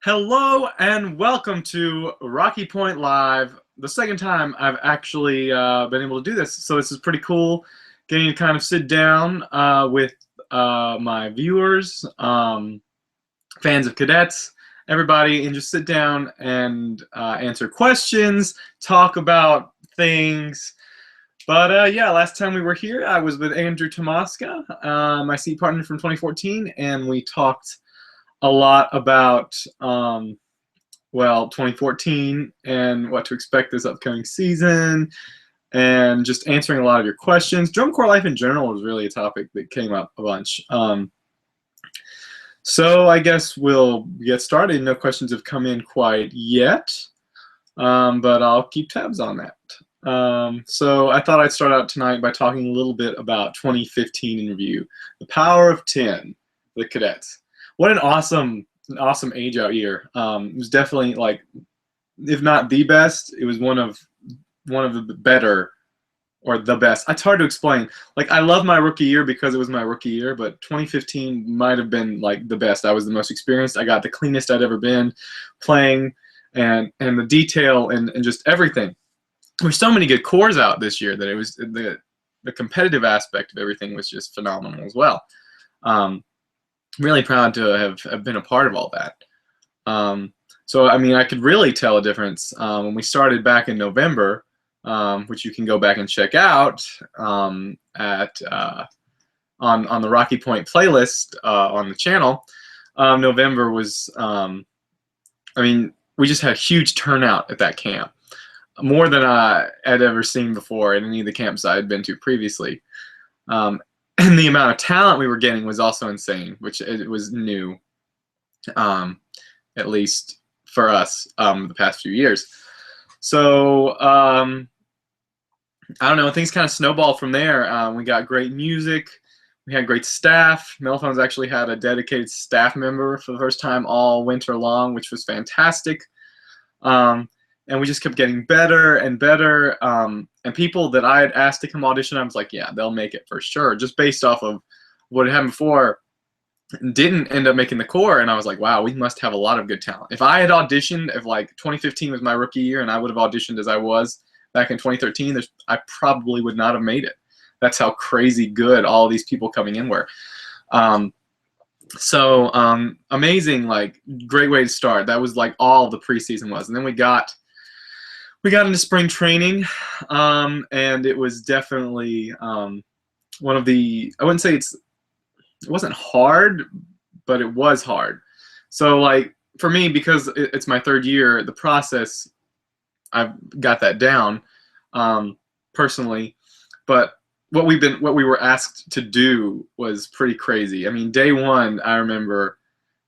Hello and welcome to Rocky Point Live. The second time I've actually been able to do this, so this is pretty cool. Getting to kind of sit down with my viewers, fans of Cadets, everybody, and just sit down and answer questions, talk about things. But yeah, last time we were here, I was with Andrew Tomaska, my seat partner from 2014, and we talked a lot about, well, 2014 and what to expect this upcoming season, and just answering a lot of your questions. Drum Corps life in general was really a topic that came up a bunch. So I guess we'll get started. No questions have come in quite yet, but I'll keep tabs on that. So I thought I'd start out tonight by talking a little bit about 2015 in review. The Power of 10, the Cadets. What an awesome age out year. It was definitely, like, if not the best, it was one of the better, or the best. It's hard to explain. Like, I love my rookie year because it was my rookie year, but 2015 might have been like the best. I was the most experienced. I got the cleanest I'd ever been playing, and the detail and just everything. There were so many good cores out this year that it was the competitive aspect of everything was just phenomenal as well. Really proud to have been a part of all that. So I mean, I could really tell a difference when we started back in November, which you can go back and check out on the Rocky Point playlist on the channel. November was, I mean, we just had a huge turnout at that camp, more than I had ever seen before at any of the camps I had been to previously. And the amount of talent we were getting was also insane, which it was new, at least for us, the past few years. So I don't know, things kind of snowballed from there. We got great music, we had great staff. Mellophones actually had a dedicated staff member for the first time all winter long, which was fantastic. And we just kept getting better and better. And people that I had asked to come audition, I was like, yeah, they'll make it for sure. Just based off of what had happened before, didn't end up making the core. And I was like, wow, we must have a lot of good talent. If I had auditioned, if like 2015 was my rookie year and I would have auditioned as I was back in 2013, I probably would not have made it. That's how crazy good all these people coming in were. So amazing, like, great way to start. That was like all the preseason was. And then we got into spring training, and it was definitely one of the, I wouldn't say it wasn't hard, but it was hard. So, like, for me, because it's my third year, the process, I've got that down personally, but what we were asked to do was pretty crazy. I mean, day one, I remember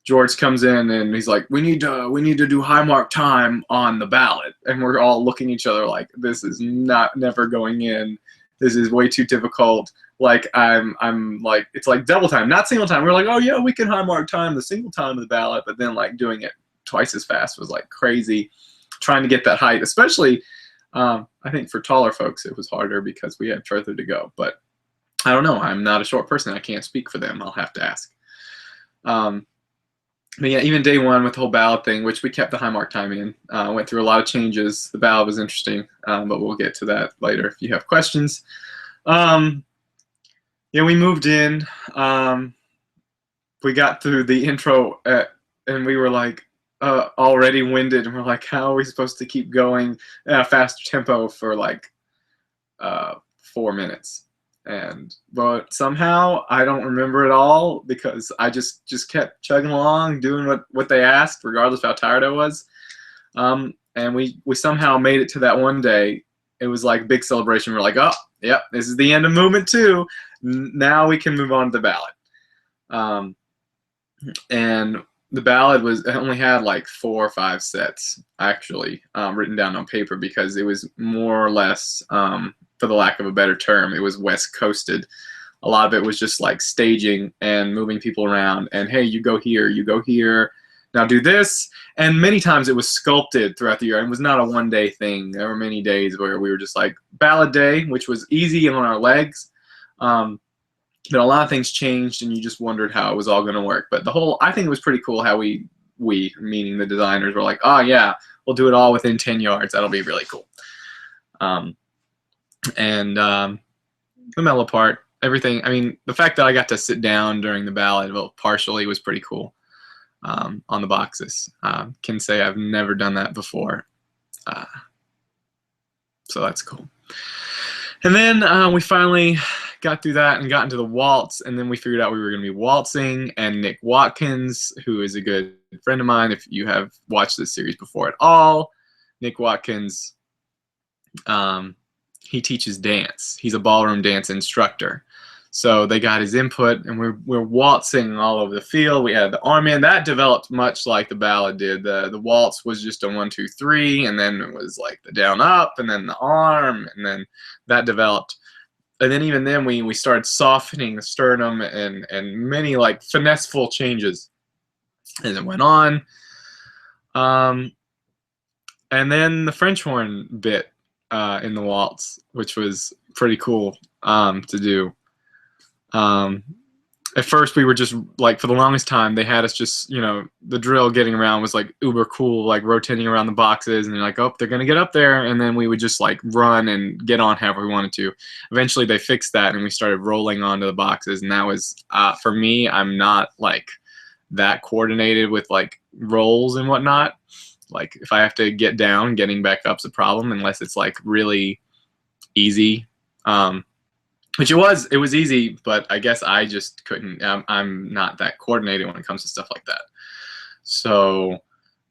George comes in and he's like, we need to do high mark time on the ballot, and we're all looking at each other like, this is never going in. This is way too difficult. Like, I'm like, it's like double time, not single time. We're like, oh yeah, we can high mark time the single time of the ballot, but then like doing it twice as fast was like crazy. Trying to get that height, especially I think for taller folks it was harder because we had further to go. But I don't know. I'm not a short person. I can't speak for them. I'll have to ask. But yeah, even day one with the whole ballot thing, which we kept the high mark time in, went through a lot of changes. The ballot was interesting, but we'll get to that later if you have questions. Yeah, we moved in. We got through the intro, and we were like already winded, and we're like, how are we supposed to keep going at a faster tempo for like 4 minutes? But somehow I don't remember it all because I just kept chugging along, doing what they asked, regardless of how tired I was. And we somehow made it to that one day. It was like a big celebration. We're like, oh, yep, this is the end of movement 2. Now we can move on to the ballot. And the ballot only had like 4 or 5 sets actually written down on paper, because it was more or less, for the lack of a better term, it was West Coasted. A lot of it was just like staging and moving people around, and hey, you go here, now do this. And many times it was sculpted throughout the year, and it was not a one-day thing. There were many days where we were just like ballot day, which was easy and on our legs. But a lot of things changed, and you just wondered how it was all going to work. But I think it was pretty cool how we we, meaning the designers, were like, oh yeah, we'll do it all within 10 yards. That'll be really cool. The mellow part, everything. I mean, the fact that I got to sit down during the ballot vote partially was pretty cool on the boxes. Can say I've never done that before. So that's cool. And then we finally got through that and got into the waltz, and then we figured out we were going to be waltzing, and Nick Watkins, who is a good friend of mine, if you have watched this series before at all, Nick Watkins, he teaches dance. He's a ballroom dance instructor. So they got his input, and we're waltzing all over the field. We had the arm in. That developed much like the ballad did. The waltz was just a 1, 2, 3, and then it was like the down up, and then the arm, and then that developed. And then even then we started softening the sternum and many like finesseful changes as it went on. And then the French horn bit in the waltz, which was pretty cool to do. At first we were just like, for the longest time they had us just, you know, the drill getting around was like uber cool, like rotating around the boxes, and you're like, oh, they're gonna get up there, and then we would just like run and get on however we wanted to. Eventually they fixed that and we started rolling onto the boxes, and that was for me, I'm not like that coordinated with like rolls and whatnot. Like if I have to get down, getting back up's a problem unless it's like really easy. Which it was easy, but I guess I just couldn't. I'm not that coordinated when it comes to stuff like that. So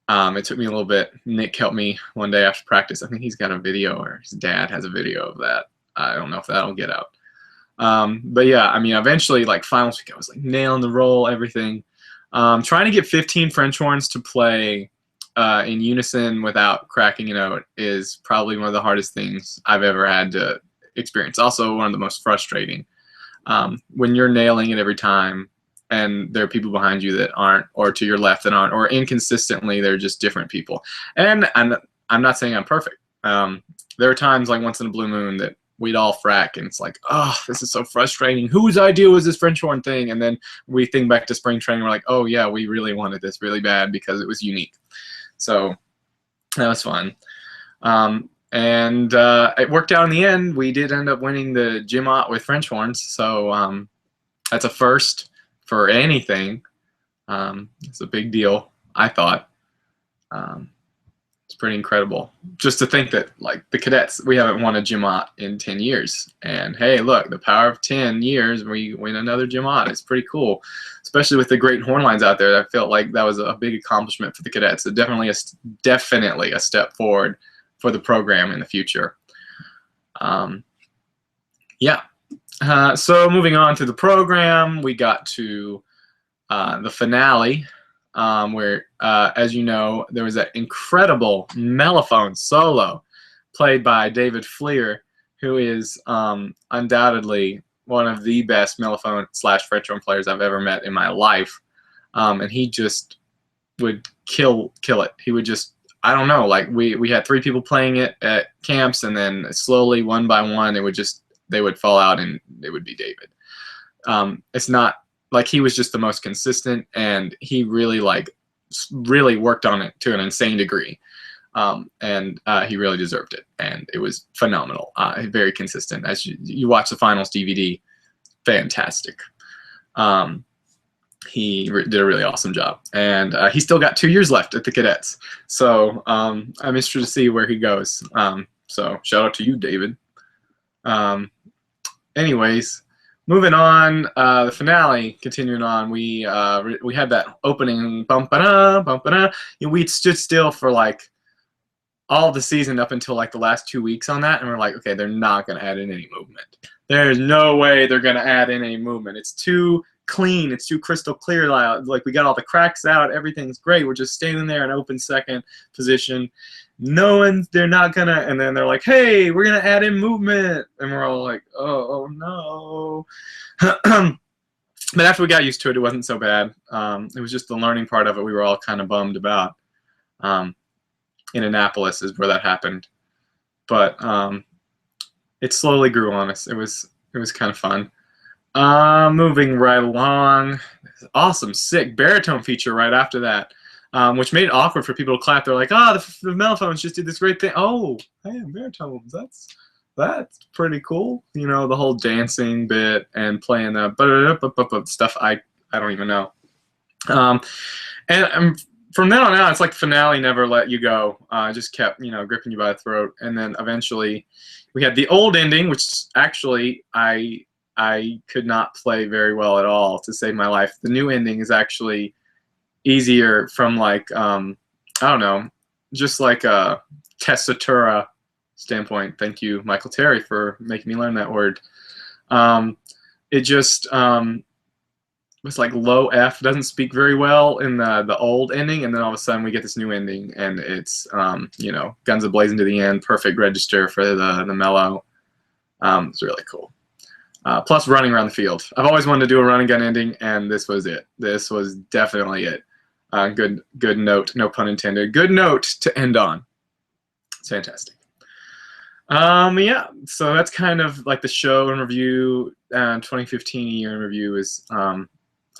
it took me a little bit. Nick helped me one day after practice. I think he's got a video, or his dad has a video of that. I don't know if that'll get out. But yeah, I mean, eventually, like finals week, I was like nailing the roll, everything. Trying to get 15 French horns to play in unison without cracking a note is probably one of the hardest things I've ever had to experience. Also one of the most frustrating. When you're nailing it every time and there are people behind you that aren't, or to your left that aren't, or inconsistently they're just different people. And I'm not saying I'm perfect. There are times like once in a blue moon that we'd all frack and it's like, oh, this is so frustrating. Whose idea was this French horn thing? And then we think back to spring training, we're like, oh yeah, we really wanted this really bad because it was unique. So that was fun. And it worked out in the end. We did end up winning the Gimot with French horns, so that's a first for anything. It's a big deal, I thought. It's pretty incredible just to think that, like, the cadets, we haven't won a Gimot in 10 years. And hey, look, the power of 10 years, we win another Gimot. It's pretty cool, especially with the great horn lines out there. I felt like that was a big accomplishment for the cadets. So definitely a step forward for the program in the future. Yeah. So moving on to the program, we got to the finale, where, as you know, there was that incredible mellophone solo played by David Fleer, who is undoubtedly one of the best mellophone / French horn players I've ever met in my life. And he just would kill it. He would just, I don't know, like we had 3 people playing it at camps, and then slowly, one by one, they would fall out and it would be David. It's not like he was just the most consistent, and he really worked on it to an insane degree. And he really deserved it, and it was phenomenal. Very consistent. As you watch the finals DVD, fantastic. He did a really awesome job, and he's still got 2 years left at the Cadets. So I'm interested to see where he goes. So shout out to you, David. Anyways, moving on, the finale, continuing on, we had that opening bum-ba-da, bum-ba-da. We'd stood still for like all the season up until like the last 2 weeks on that, and we're like, okay, they're not going to add in any movement. There's no way they're going to add in any movement. It's too clean. It's too crystal clear. Like we got all the cracks out. Everything's great. We're just standing there in open second position. They're not going to, and then they're like, hey, we're going to add in movement. And we're all like, oh no. But after we got used to it, it wasn't so bad. It was just the learning part of it we were all kind of bummed about. In Annapolis is where that happened. But it slowly grew on us. It was kind of fun. Moving right along, awesome, sick baritone feature right after that. which made it awkward for people to clap. They're like, "Ah, oh, the mellophones just did this great thing." Oh, hey, baritones, that's pretty cool. You know, the whole dancing bit and playing the stuff. I don't even know. And from then on out, it's like the finale never let you go. Just kept, you know, gripping you by the throat. And then eventually, we had the old ending, which actually I could not play very well at all to save my life. The new ending is actually easier from like I don't know, just like a tessitura standpoint. Thank you, Michael Terry, for making me learn that word. It just was like low F, doesn't speak very well in the old ending, and then all of a sudden we get this new ending, and it's you know, guns a-blazing to the end, perfect register for the mellow. It's really cool. Plus running around the field. I've always wanted to do a run and gun ending, and this was it. This was definitely it. Good note, no pun intended. Good note to end on. It's fantastic. Yeah, so that's kind of like the show in review. 2015 year in review is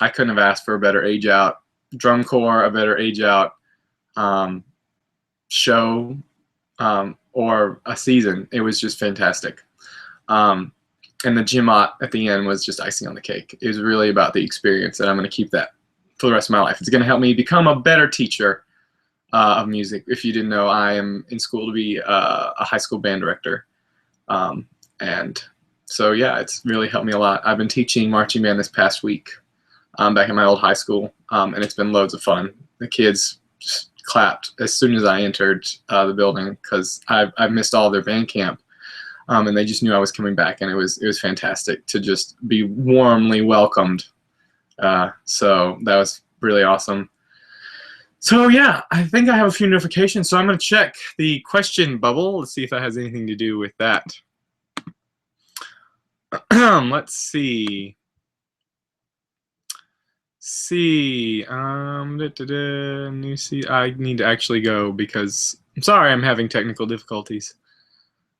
I couldn't have asked for a better age out. Drum Corps, a better age out show or a season. It was just fantastic. And the Gymot at the end was just icing on the cake. It was really about the experience, and I'm going to keep that for the rest of my life. It's going to help me become a better teacher of music. If you didn't know, I am in school to be a high school band director. And so, yeah, it's really helped me a lot. I've been teaching marching band this past week back in my old high school, and it's been loads of fun. The kids just clapped as soon as I entered the building because I've missed all their band camp. And they just knew I was coming back, and it was fantastic to just be warmly welcomed. So that was really awesome. So yeah, I think I have a few notifications, so I'm going to check the question bubble. Let's see if that has anything to do with that. Let's see. I need to actually go because I'm sorry I'm having technical difficulties.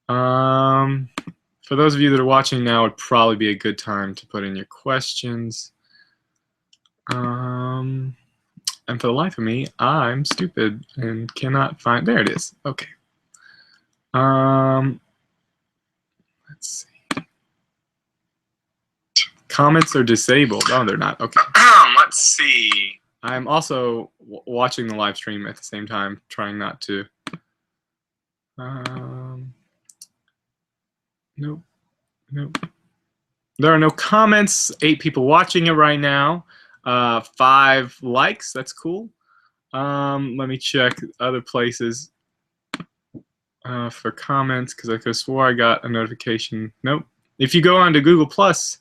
For those of you that are watching now, would probably be a good time to put in your questions. And for the life of me, I'm stupid and cannot find. There it is. Okay. Let's see. Comments are disabled. Oh, they're not. Okay. Let's see. I'm also watching the live stream at the same time, trying not to. Nope. There are no comments. 8 people watching it right now. 5 likes. That's cool. Let me check other places for comments because I could have swore I got a notification. Nope. If you go on to Google Plus,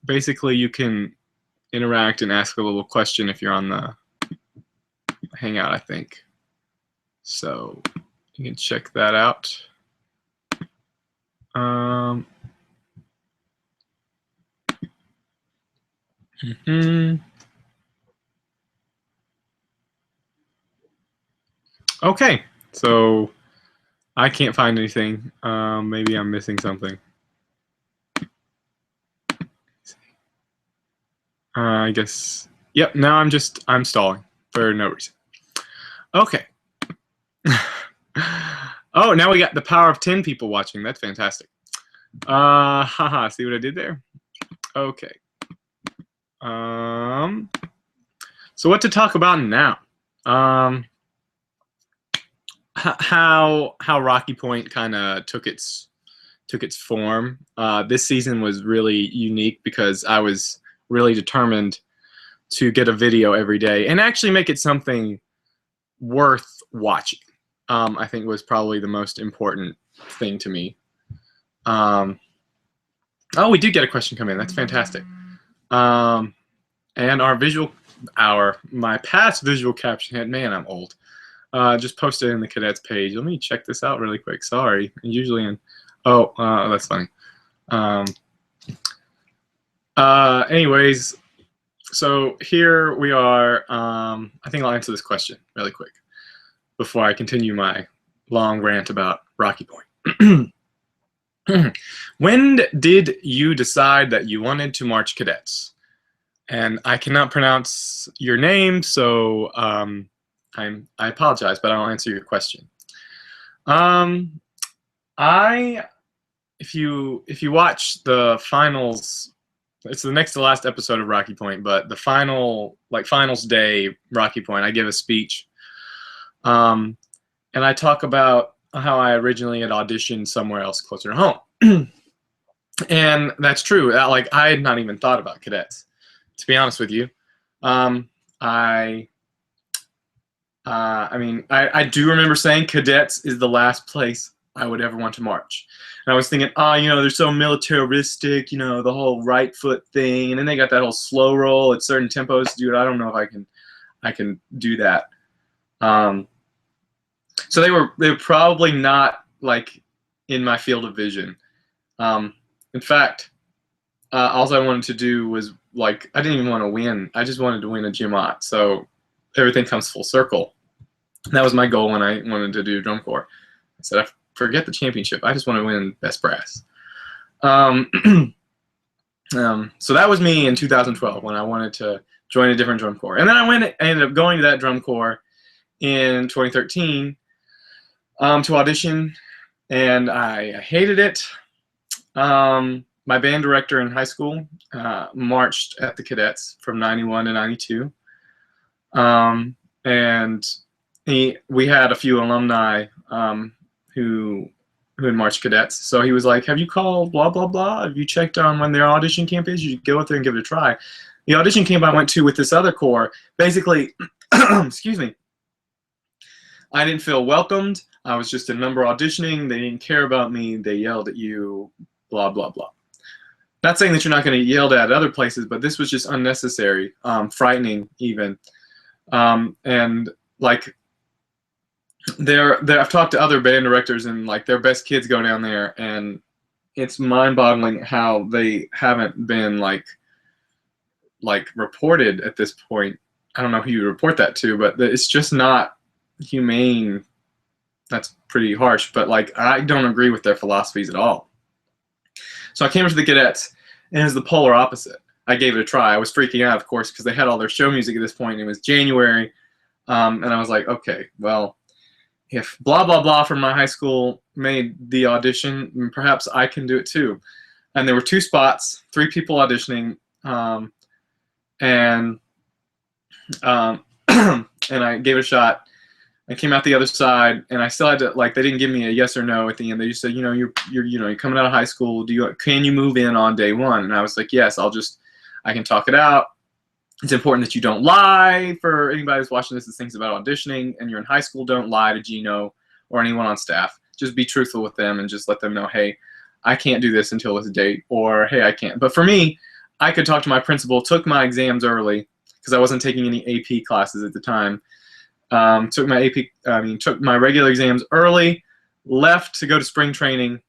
basically you can interact and ask a little question if you're on the Hangout, I think. So you can check that out. Okay, so I can't find anything. Maybe I'm missing something. I guess. Yep. Now I'm stalling for no reason. Okay. Oh, now we got the power of 10 people watching. That's fantastic. Haha. See what I did there? Okay. So what to talk about now? How Rocky Point kind of took its form. This season was really unique because I was really determined to get a video every day and actually make it something worth watching. I think was probably the most important thing to me. Oh, we did get a question come in. That's fantastic. And my past visual caption head, man, I'm old. Just posted in the Cadets page. Let me check this out really quick. Sorry. Usually in, that's funny. Anyways, so here we are. I think I'll answer this question really quick before I continue my long rant about Rocky Point. When did you decide that you wanted to march cadets? And I cannot pronounce your name, so I apologize, but I'll answer your question. If you watch the finals, it's the next to last episode of Rocky Point, but the finals day Rocky Point, I give a speech, and I talk about how I originally had auditioned somewhere else closer to home. And that's true. Like, I had not even thought about cadets, to be honest with you. I mean, I do remember saying cadets is the last place I would ever want to march. And I was thinking, you know, they're so militaristic, you know, the whole right foot thing, and then they got that whole slow roll at certain tempos. Dude, I don't know if I can do that. So they were probably not like in my field of vision. In fact, all I wanted to do was, like, I didn't even want to win. I just wanted to win a GMOT. So everything comes full circle. That was my goal when I wanted to do drum corps. I said, I forget the championship. I just want to win best brass. So that was me in 2012 when I wanted to join a different drum corps. And then I ended up going to that drum corps in 2013 to audition, and I hated it. My band director in high school marched at the Cadets from 91 to 92. And we had a few alumni who had marched cadets. So he was like, have you called blah, blah, blah? Have you checked on when their audition camp is? You should go out there and give it a try. The audition camp I went to with this other corps, basically, excuse me, I didn't feel welcomed. I was just a number auditioning. They didn't care about me. They yelled at you, blah, blah, blah. Not saying that you're not going to get yelled at other places, but this was just unnecessary, frightening even. And like, I've talked to other band directors, and like their best kids go down there, and it's mind-boggling how they haven't been like reported at this point. I don't know who you report that to, but it's just not humane. That's pretty harsh, but like, I don't agree with their philosophies at all. So I came up to the Cadets, and it was the polar opposite. I gave it a try. I was freaking out, of course, because they had all their show music at this point. It was January, and I was like, okay, well, if blah, blah, blah from my high school made the audition, perhaps I can do it too. And there were 2 spots, 3 people auditioning, and I gave it a shot. I came out the other side, and I still had to, like, they didn't give me a yes or no at the end. They just said, you know, you're coming out of high school. Can you move in on day 1? And I was like, yes, I can talk it out. It's important that you don't lie. For anybody who's watching this that thinks about auditioning and you're in high school, don't lie to Gino or anyone on staff. Just be truthful with them and just let them know, hey, I can't do this until this date, or hey, I can't. But for me, I could talk to my principal, took my exams early because I wasn't taking any AP classes at the time. Took my regular exams early, left to go to spring training,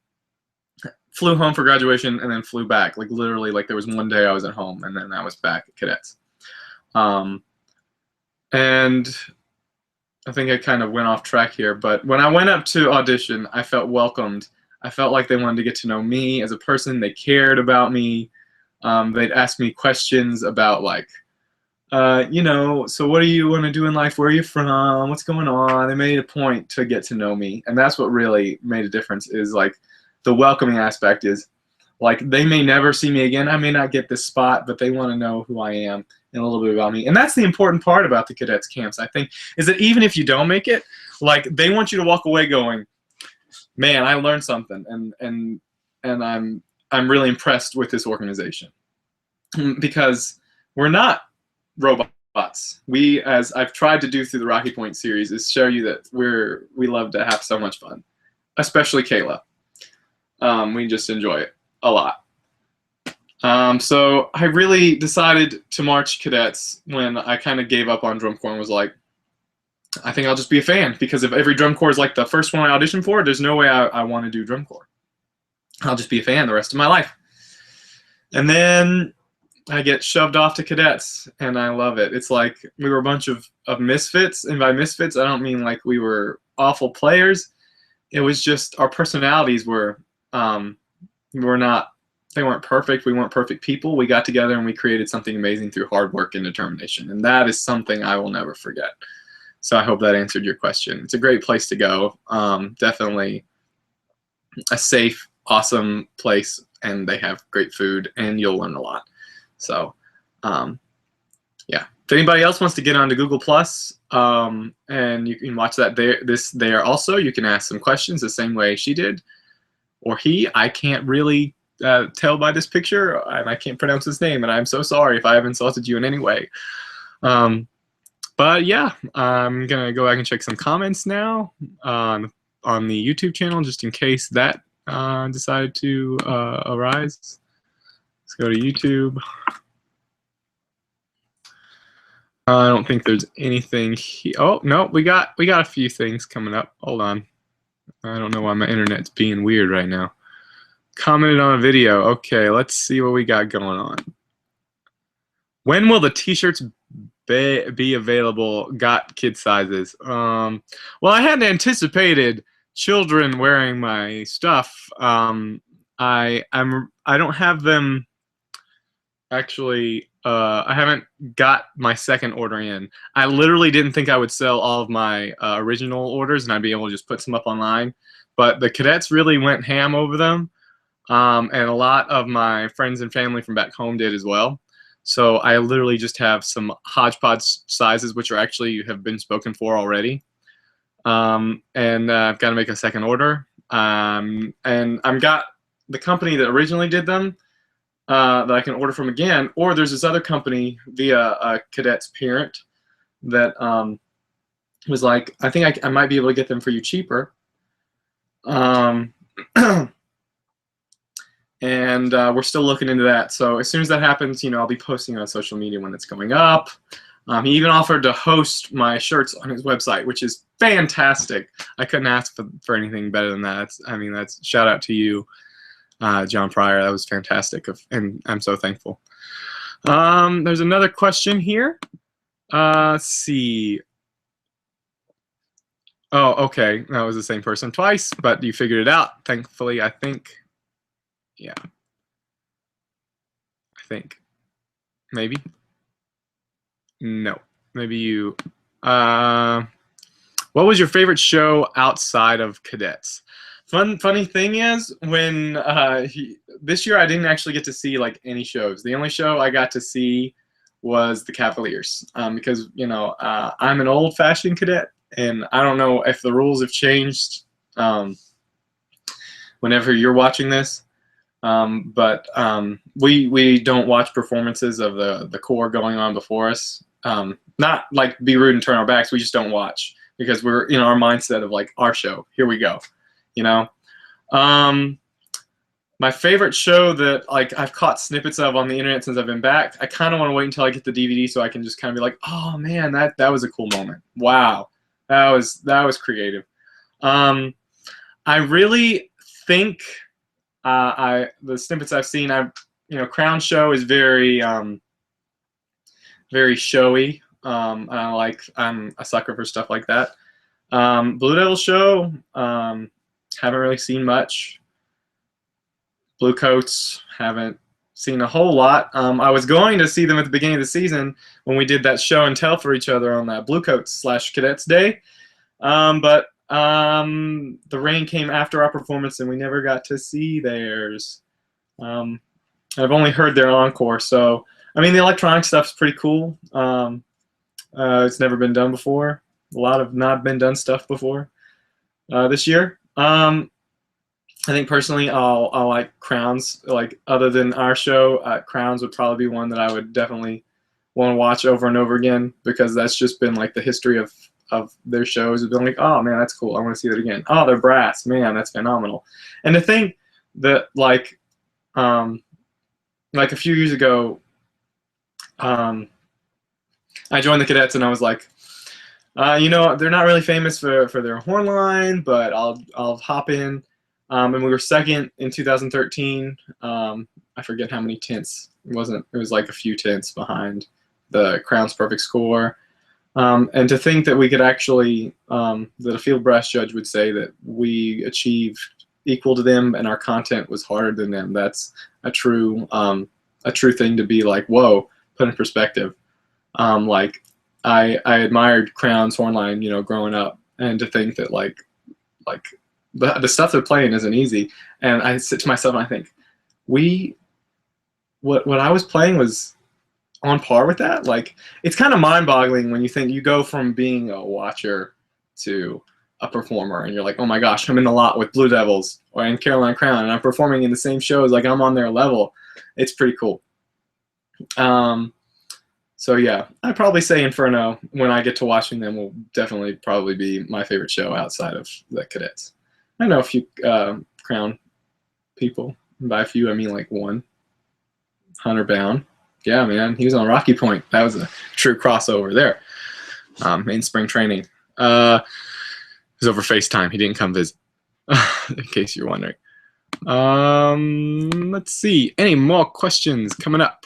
flew home for graduation, and then flew back. Like, literally, like, there was one day I was at home, and then I was back at Cadets. And I think I kind of went off track here, but when I went up to audition, I felt welcomed. I felt like they wanted to get to know me as a person. They cared about me. They'd ask me questions about, like, you know, so what do you want to do in life? Where are you from? What's going on? They made a point to get to know me. And that's what really made a difference, is like the welcoming aspect is like, they may never see me again. I may not get this spot, but they want to know who I am and a little bit about me. And that's the important part about the Cadets camps, I think, is that even if you don't make it, like, they want you to walk away going, man, I learned something. And I'm really impressed with this organization, because we're not robots. We, as I've tried to do through the Rocky Point series, is show you that we love to have so much fun, especially Kayla. We just enjoy it a lot. So I really decided to march Cadets when I kind of gave up on drum corps and was like, I think I'll just be a fan, because if every drum corps is like the first one I auditioned for, there's no way I want to do drum corps. I'll just be a fan the rest of my life. And then I get shoved off to Cadets, and I love it. It's like we were a bunch of misfits, and by misfits, I don't mean like we were awful players. It was just our personalities were not they weren't perfect. We weren't perfect people. We got together and we created something amazing through hard work and determination. And that is something I will never forget. So I hope that answered your question. It's a great place to go. Definitely a safe, awesome place, and they have great food, and you'll learn a lot. So, yeah. If anybody else wants to get onto Google Plus, and you can watch that there also, you can ask some questions the same way she did, or he. I can't really tell by this picture, and I can't pronounce his name, and I'm so sorry if I have insulted you in any way. But yeah, I'm gonna go back and check some comments now on the YouTube channel, just in case that decided to arise. Let's go to YouTube. I don't think there's anything here. Oh no, we got a few things coming up. Hold on, I don't know why my internet's being weird right now. Commented on a video. Okay, let's see what we got going on. When will the t-shirts be available? Got kid sizes. Well, I hadn't anticipated children wearing my stuff. I don't have them actually. I haven't got my second order in. I literally didn't think I would sell all of my original orders and I'd be able to just put some up online. But the cadets really went ham over them, and a lot of my friends and family from back home did as well. So I literally just have some hodgepodge sizes, which are actually have been spoken for already. And I've got to make a second order. And I've got the company that originally did them that I can order from again. Or there's this other company via a cadet's parent that was like, I think I might be able to get them for you cheaper. And we're still looking into that. So as soon as that happens, I'll be posting on social media when it's going up. He even offered to host my shirts on his website, which is fantastic. I couldn't ask for anything better than that. That's shout out to you, John Pryor. That was fantastic, and I'm so thankful. There's another question here. Let's see. Oh, okay. That was the same person twice, but you figured it out, thankfully, I think. Yeah. I think. Maybe. No. Maybe you. What was your favorite show outside of Cadets? Funny thing is, when this year I didn't actually get to see like any shows. The only show I got to see was the Cavaliers, because I'm an old-fashioned cadet, and I don't know if the rules have changed whenever you're watching this. But we don't watch performances of the Corps going on before us. Not like be rude and turn our backs. We just don't watch because we're in our mindset of like our show. Here we go. My favorite show that like I've caught snippets of on the internet since I've been back. I kind of want to wait until I get the DVD so I can just kind of be like, oh man, that was a cool moment. Wow, that was creative. I really think. The snippets I've seen, Crown Show is very very showy. I'm a sucker for stuff like that. Blue Devil Show, haven't really seen much. Blue Coats, haven't seen a whole lot. I was going to see them at the beginning of the season when we did that show and tell for each other on that Blue Coats / Cadets Day, but the rain came after our performance and we never got to see theirs. I've only heard their encore, so the electronic stuff's pretty cool. It's never been done before. A lot of not been done stuff before this year. I think personally I'll like Crowns. Like other than our show, Crowns would probably be one that I would definitely want to watch over and over again, because that's just been like the history of their shows. Have been like, oh man, that's cool, I want to see that again. Oh, they're brass, man, that's phenomenal. And the thing that like a few years ago, I joined the Cadets and I was like, they're not really famous for their horn line, but I'll hop in. And we were second in 2013. I forget how many tenths. It was like a few tenths behind the Crown's perfect score. And to think that we could actually, that a field brass judge would say that we achieved equal to them and our content was harder than them. That's a true thing to be like, whoa, put in perspective. Like I admired Crown's Hornline, you know, growing up, and to think that like the stuff they're playing isn't easy. And I sit to myself and I think, what I was playing was on par with that. Like, it's kind of mind-boggling when you think you go from being a watcher to a performer, and you're like, oh my gosh, I'm in a lot with Blue Devils or in Caroline Crown, and I'm performing in the same shows, like I'm on their level. It's pretty cool. So yeah, I'd probably say Inferno, when I get to watching them, will definitely probably be my favorite show outside of the Cadets. I know a few Crown people. By a few, I mean like one. Hunter Bound. Yeah, man, he was on Rocky Point. That was a true crossover there in spring training. It was over FaceTime. He didn't come visit, in case you're wondering. Let's see. Any more questions coming up?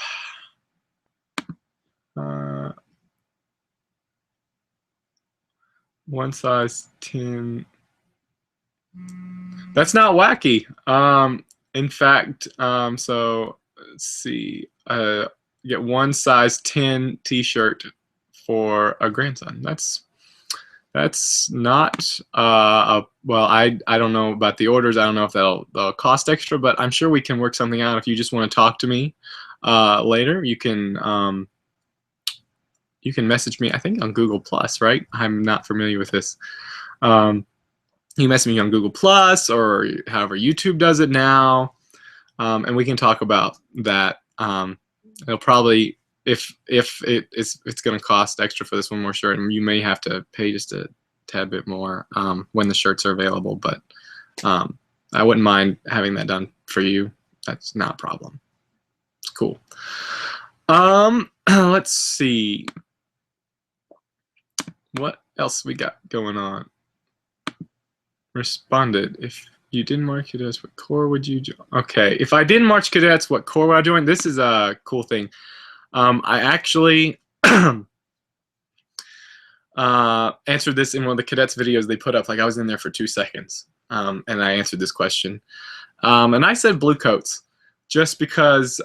One size 10. That's not wacky. In fact, so let's see. Get one size 10 T-shirt for a grandson. That's not well. I don't know about the orders. I don't know if they'll cost extra, but I'm sure we can work something out. If you just want to talk to me later, you can message me. I think on Google Plus, right? I'm not familiar with this. You can message me on Google Plus or however YouTube does it now, and we can talk about that. It'll probably, if it's going to cost extra for this one more shirt, and you may have to pay just a tad bit more when the shirts are available, but I wouldn't mind having that done for you. That's not a problem. It's cool. Let's see. What else we got going on? Responded. If you didn't march cadets, what corps would you join? Okay, if I didn't march cadets, what corps would I join? This is a cool thing. I actually answered this in one of the cadets videos they put up. Like, I was in there for 2 seconds, and I answered this question. And I said Bluecoats, just because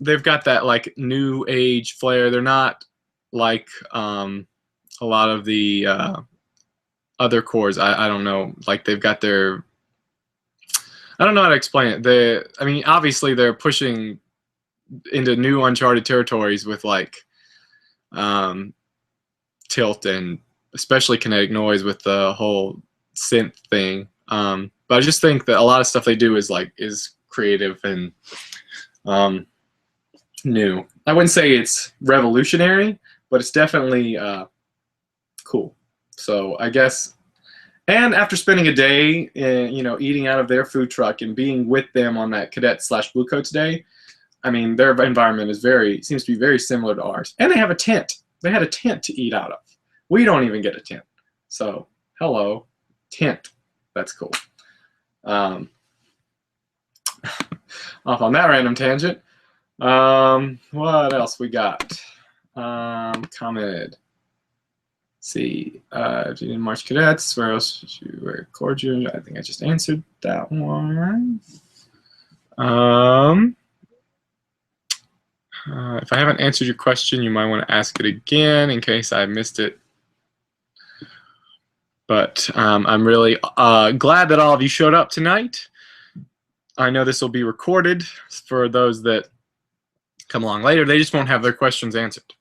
they've got that like new age flair. They're not like a lot of the other corps. I don't know. Like, they've got their, I don't know how to explain it. I mean, obviously they're pushing into new uncharted territories with like tilt and especially kinetic noise with the whole synth thing. But I just think that a lot of stuff they do is creative and new. I wouldn't say it's revolutionary, but it's definitely cool. So I guess, and after spending a day, eating out of their food truck and being with them on that Cadet/Bluecoats day, I mean, their environment is seems to be very similar to ours. And they have a tent. They had a tent to eat out of. We don't even get a tent. So, hello, tent. That's cool. Off on that random tangent. What else we got? Commented. See, if you didn't march cadets, where else did you wear cordial? I think I just answered that one. If I haven't answered your question, you might want to ask it again in case I missed it. But I'm really glad that all of you showed up tonight. I know this will be recorded for those that come along later. They just won't have their questions answered.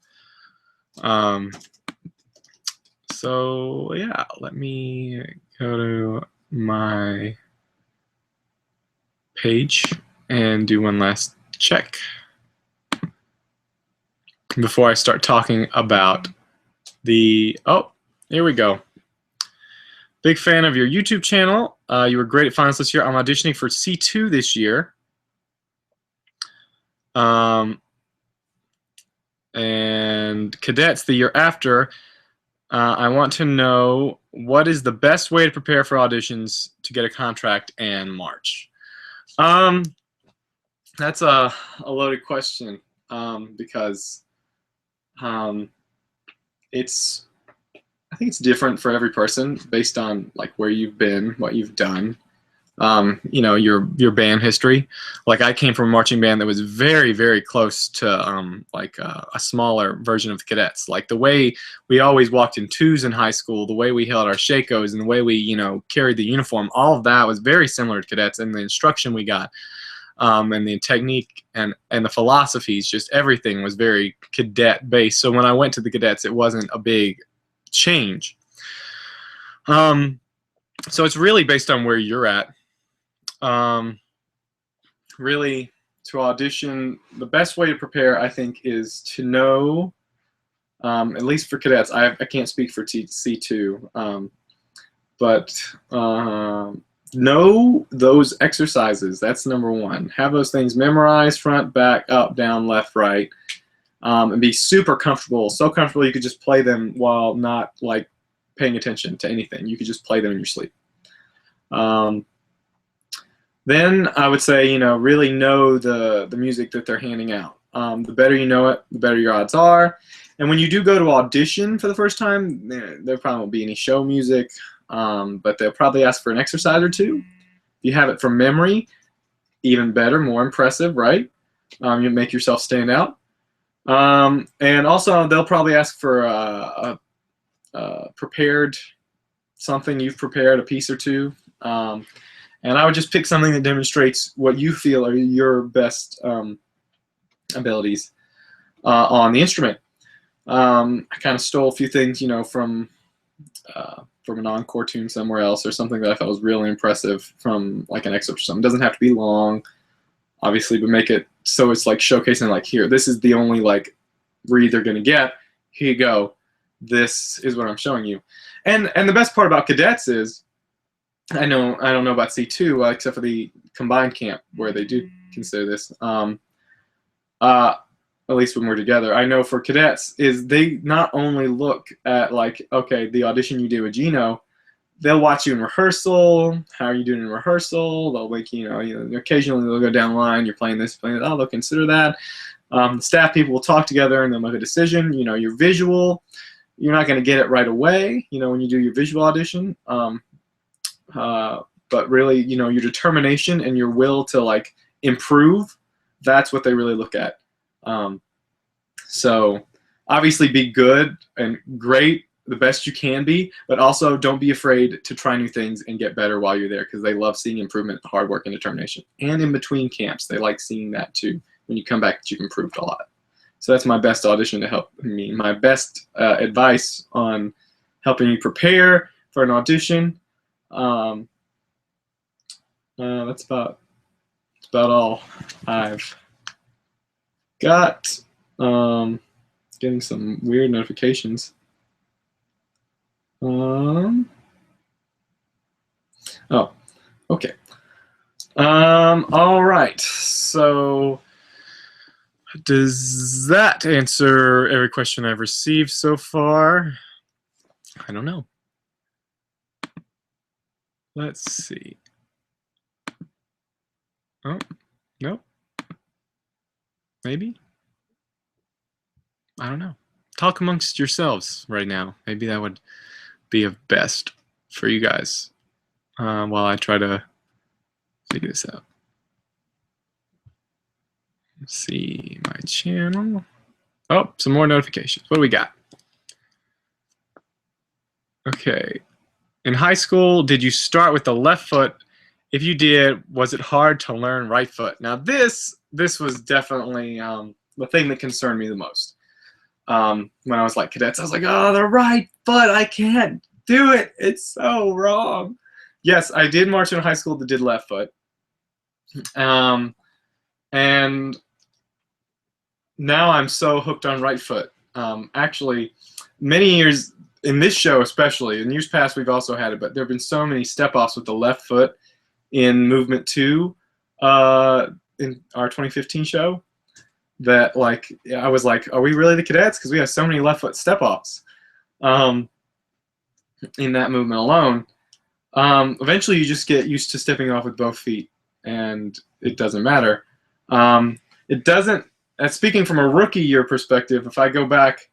So yeah, let me go to my page and do one last check before I start talking about the, oh, here we go. Big fan of your YouTube channel. You were great at finals this year. I'm auditioning for C2 this year. And cadets the year after. I want to know, what is the best way to prepare for auditions to get a contract and march? That's a loaded question because I think it's different for every person based on like where you've been, what you've done. you know, your band history. Like I came from a marching band that was very, very close to like a smaller version of the cadets. Like the way we always walked in twos in high school, the way we held our shakos, and the way we, you know, carried the uniform, all of that was very similar to cadets. And the instruction we got, and the technique and the philosophies, just everything was very cadet based. So when I went to the cadets, it wasn't a big change. So it's really based on where you're at. Really, to audition, the best way to prepare, I think, is to know, at least for cadets, I can't speak for C2, but know those exercises. That's number one. Have those things memorized, front, back, up, down, left, right, and be super comfortable. So comfortable you could just play them while not like paying attention to anything. You could just play them in your sleep. Then I would say, you know, really know the music that they're handing out. The better you know it, the better your odds are. And when you do go to audition for the first time, there probably won't be any show music, but they'll probably ask for an exercise or two. If you have it from memory, even better, more impressive, right? You make yourself stand out. And also, they'll probably ask for a prepared something you've prepared, a piece or two. And I would just pick something that demonstrates what you feel are your best abilities on the instrument. I kind of stole a few things, you know, from an encore tune somewhere else, or something that I thought was really impressive from like an excerpt or something. It doesn't have to be long, obviously, but make it so it's like showcasing, like, here, this is the only like read they're gonna get. Here you go. This is what I'm showing you. And the best part about cadets is, I don't know about C2 except for the combined camp where they do consider this. At least when we're together, I know for cadets is they not only look at like, okay, the audition you did with Gino, they'll watch you in rehearsal. How are you doing in rehearsal? They'll like, you know, occasionally they'll go down the line. You're playing this, playing that. Oh, they'll consider that. The staff people will talk together and they'll make a decision. You know, your visual, you're not going to get it right away. You know, when you do your visual audition. But really, you know, your determination and your will to like improve, that's what they really look at. So obviously be good and great, the best you can be, but also don't be afraid to try new things and get better while you're there, because they love seeing improvement, hard work, and determination. And in between camps, they like seeing that too. When you come back, that you've improved a lot. So that's my best audition to help me. My best advice on helping you prepare for an audition. That's about all I've got. Getting some weird notifications. Oh, okay. All right. So does that answer every question I've received so far? I don't know. Let's see. Oh, no. Maybe? I don't know. Talk amongst yourselves right now. Maybe that would be of best for you guys while I try to figure this out. Let's see my channel. Oh, some more notifications. What do we got? Okay. In high school, did you start with the left foot? If you did, was it hard to learn right foot? Now this was definitely the thing that concerned me the most. When I was like cadets, I was like, oh, the right foot, I can't do it. It's so wrong. Yes, I did march in high school that did left foot. And now I'm so hooked on right foot. Actually, many years, in this show especially, in years past we've also had it, but there have been so many step-offs with the left foot in Movement 2 in our 2015 show that, like, I was like, are we really the cadets? Because we have so many left foot step-offs in that movement alone. Eventually you just get used to stepping off with both feet, and it doesn't matter. It doesn't, speaking from a rookie year perspective, if I go back,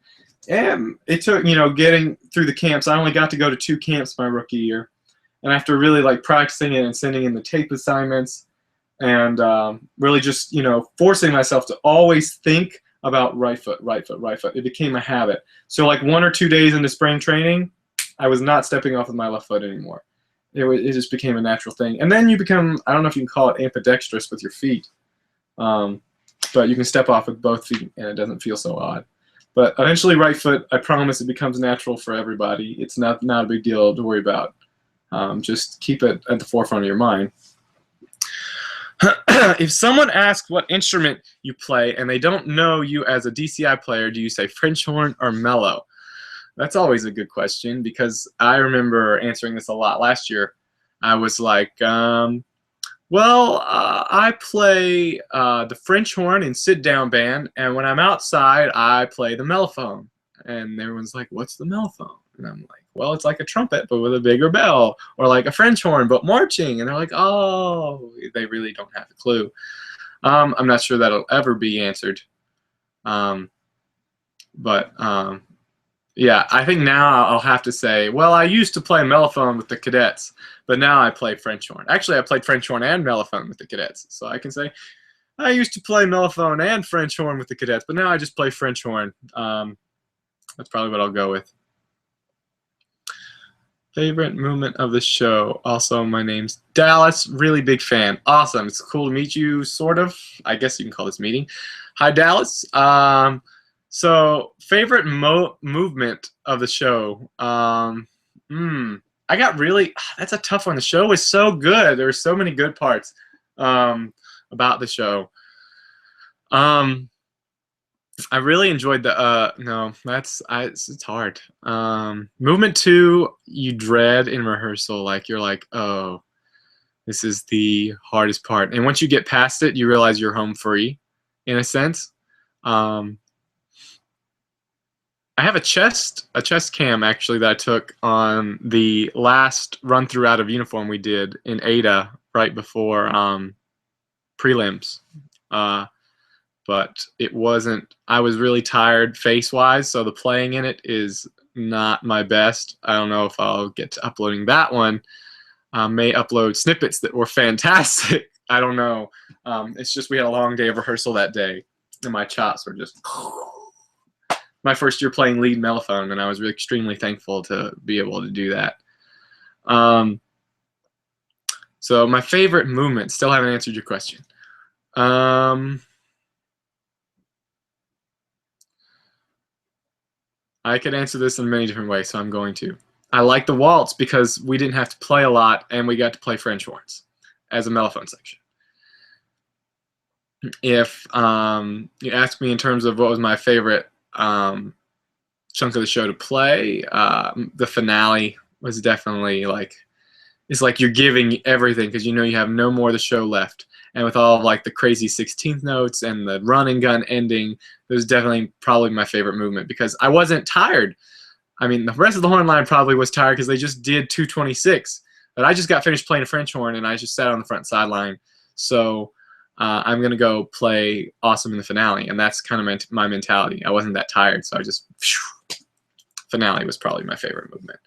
it took, getting through the camps. I only got to go to 2 camps my rookie year. And after really like practicing it and sending in the tape assignments, and really just, you know, forcing myself to always think about right foot, right foot, right foot, it became a habit. So like 1 or 2 days into spring training, I was not stepping off with my left foot anymore. It just became a natural thing. And then you become, I don't know if you can call it ambidextrous with your feet, but you can step off with both feet and it doesn't feel so odd. But eventually right foot, I promise it becomes natural for everybody. It's not a big deal to worry about. Just keep it at the forefront of your mind. If someone asks what instrument you play and they don't know you as a DCI player, do you say French horn or mellow? That's always a good question, because I remember answering this a lot last year. I was like, I play the French horn in sit-down band, and when I'm outside, I play the mellophone. And everyone's like, what's the mellophone? And I'm like, well, it's like a trumpet, but with a bigger bell, or like a French horn, but marching. And they're like, oh, they really don't have a clue. I'm not sure that'll ever be answered. Yeah, I think now I'll have to say, well, I used to play mellophone with the Cadets, but now I play French horn. Actually, I played French horn and mellophone with the Cadets, so I can say, I used to play mellophone and French horn with the Cadets, but now I just play French horn. That's probably what I'll go with. Favorite movement of the show? Also, my name's Dallas. Really big fan. Awesome. It's cool to meet you, sort of. I guess you can call this meeting. Hi, Dallas. So, favorite movement of the show? I got really... That's a tough one. The show was so good. There were so many good parts about the show. I really enjoyed the no, it's hard. Movement 2 you dread in rehearsal, like you're like, oh, this is the hardest part, and once you get past it you realize you're home free in a sense. I have a chest cam actually that I took on the last run through out of uniform we did in Ada right before prelims. But it wasn't, I was really tired face-wise, so the playing in it is not my best. I don't know if I'll get to uploading that one. May upload snippets that were fantastic. I don't know. It's just we had a long day of rehearsal that day, and my chops were just... My first year playing lead mellophone, and I was really extremely thankful to be able to do that. So my favorite movement, still haven't answered your question. I could answer this in many different ways, so I'm going to. I like the waltz because we didn't have to play a lot, and we got to play French horns as a mellophone section. If you ask me in terms of what was my favorite chunk of the show to play, the finale was definitely like, it's like you're giving everything because you know you have no more of the show left. And with all of like the crazy 16th notes and the run and gun ending, it was definitely probably my favorite movement because I wasn't tired. I mean, the rest of the horn line probably was tired because they just did 226. But I just got finished playing a French horn and I just sat on the front sideline. So I'm going to go play awesome in the finale. And that's kind of my mentality. I wasn't that tired, so I just... Finale was probably my favorite movement.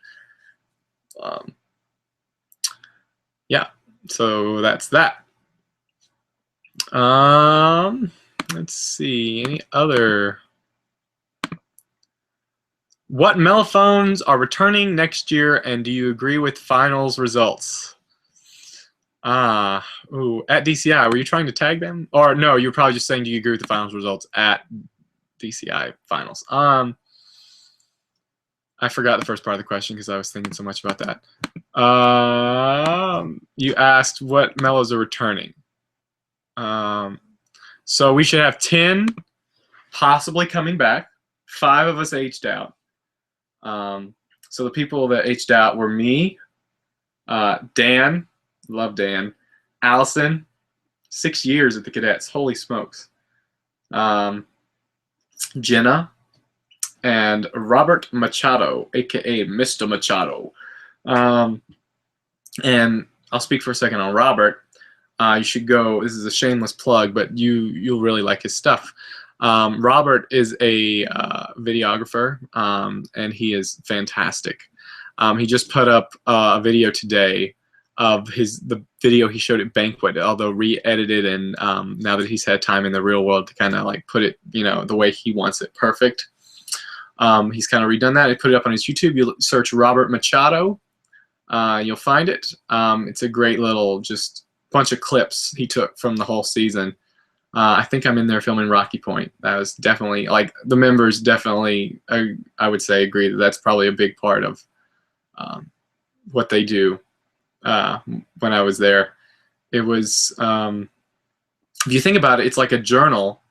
Yeah, so that's that. Let's see, any other? What mellophones are returning next year, and do you agree with finals results? At DCI, were you trying to tag them? Or no, you were probably just saying, do you agree with the finals results at DCI finals? I forgot the first part of the question because I was thinking so much about that. You asked what mellows are returning. So we should have 10 possibly coming back. 5 of us aged out. So the people that aged out were me, Dan, love Dan, Allison, 6 years at the Cadets, holy smokes, Jenna, and Robert Machado, aka Mr. Machado. And I'll speak for a second on Robert. You should go, this is a shameless plug, but you'll really like his stuff. Robert is a videographer, and he is fantastic. He just put up a video today of the video he showed at Banquet, although re-edited, and now that he's had time in the real world to kind of like put it, the way he wants it, perfect. He's kind of redone that. He put it up on his YouTube. You search Robert Machado, you'll find it. It's a great little just bunch of clips he took from the whole season. I think I'm in there filming Rocky Point. That was definitely, like, the members definitely, I would say, agree that that's probably a big part of what they do. When I was there, it was, if you think about it, it's like a journal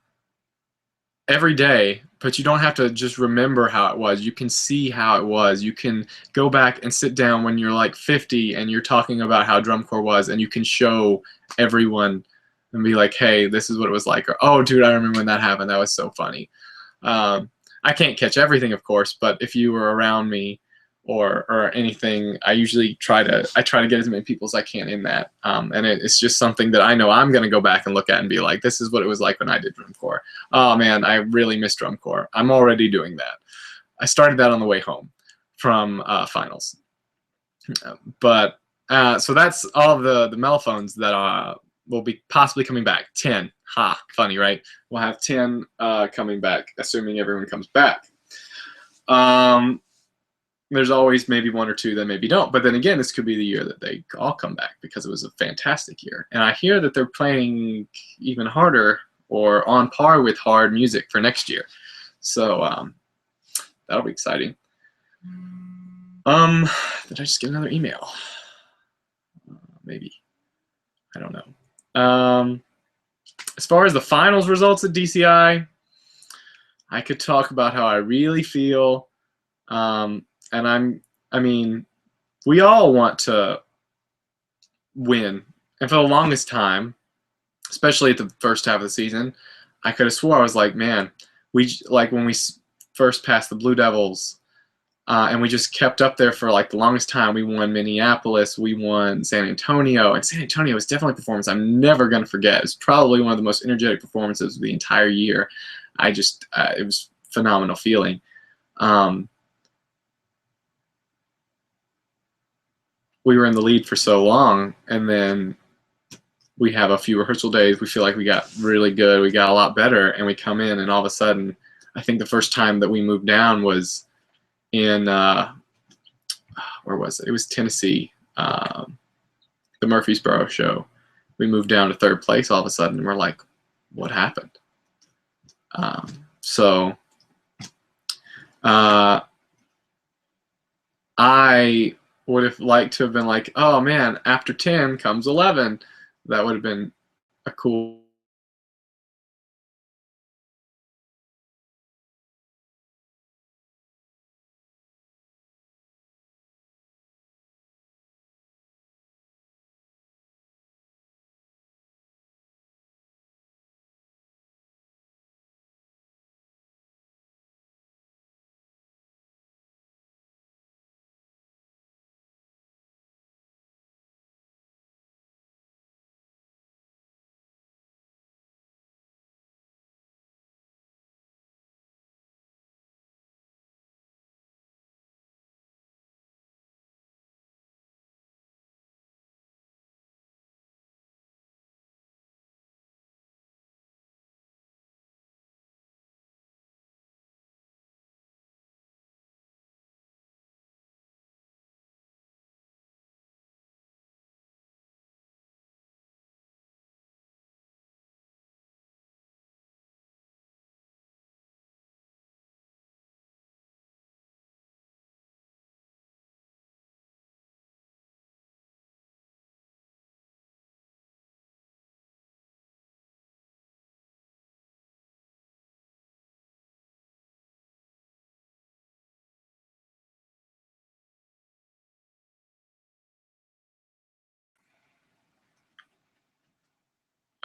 every day, but you don't have to just remember how it was. You can see how it was. You can go back and sit down when you're like 50 and you're talking about how drum corps was, and you can show everyone and be like, hey, this is what it was like, or, oh, dude, I remember when that happened. That was so funny. I can't catch everything, of course, but if you were around me or anything, I usually try to get as many people as I can in that, and it's just something that I know I'm going to go back and look at and be like, this is what it was like when I did drum corps. Oh man, I really miss drum corps. I'm already doing that. I started that on the way home from finals, but so that's all of the mellophones that will be possibly coming back. 10. Ha, funny, right? We'll have 10 coming back, assuming everyone comes back. There's always maybe one or two that maybe don't. But then again, this could be the year that they all come back, because it was a fantastic year. And I hear that they're playing even harder or on par with hard music for next year. So that'll be exciting. Did I just get another email? Maybe. I don't know. As far as the finals results at DCI, I could talk about how I really feel. And I mean, we all want to win. And for the longest time, especially at the first half of the season, I could have swore, I was like, man, like when we first passed the Blue Devils, and we just kept up there for like the longest time. We won Minneapolis, we won San Antonio, and San Antonio was definitely a performance I'm never going to forget. It's probably one of the most energetic performances of the entire year. It was a phenomenal feeling. We were in the lead for so long, and then we have a few rehearsal days. We feel like we got really good. We got a lot better, and we come in, and all of a sudden, I think the first time that we moved down was in, where was it? It was Tennessee, the Murfreesboro show. We moved down to third place all of a sudden, and we're like, what happened? So I would have liked to have been like, oh man, after 10 comes 11. That would have been a cool.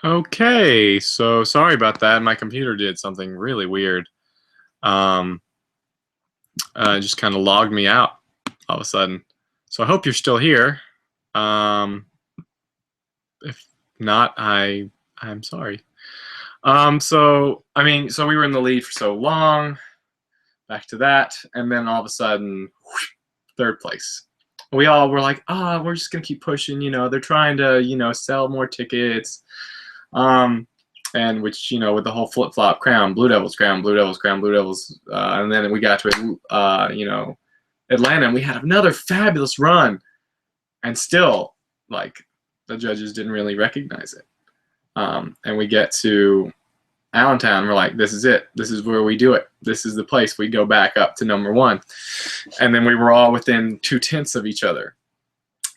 Okay, so sorry about that. My computer did something really weird. Just kind of logged me out all of a sudden. So I hope you're still here. If not, I'm sorry. So we were in the lead for so long. Back to that, and then all of a sudden, whoosh, third place. We all were like, we're just gonna keep pushing. They're trying to sell more tickets. And which, with the whole flip-flop crown, Blue Devils, crown, Blue Devils, crown, Blue Devils, and then we got to Atlanta, and we had another fabulous run, and still, like, the judges didn't really recognize it. And we get to Allentown, we're like, this is it. This is where we do it. This is the place. We go back up to #1. And then we were all within 2/10 of each other.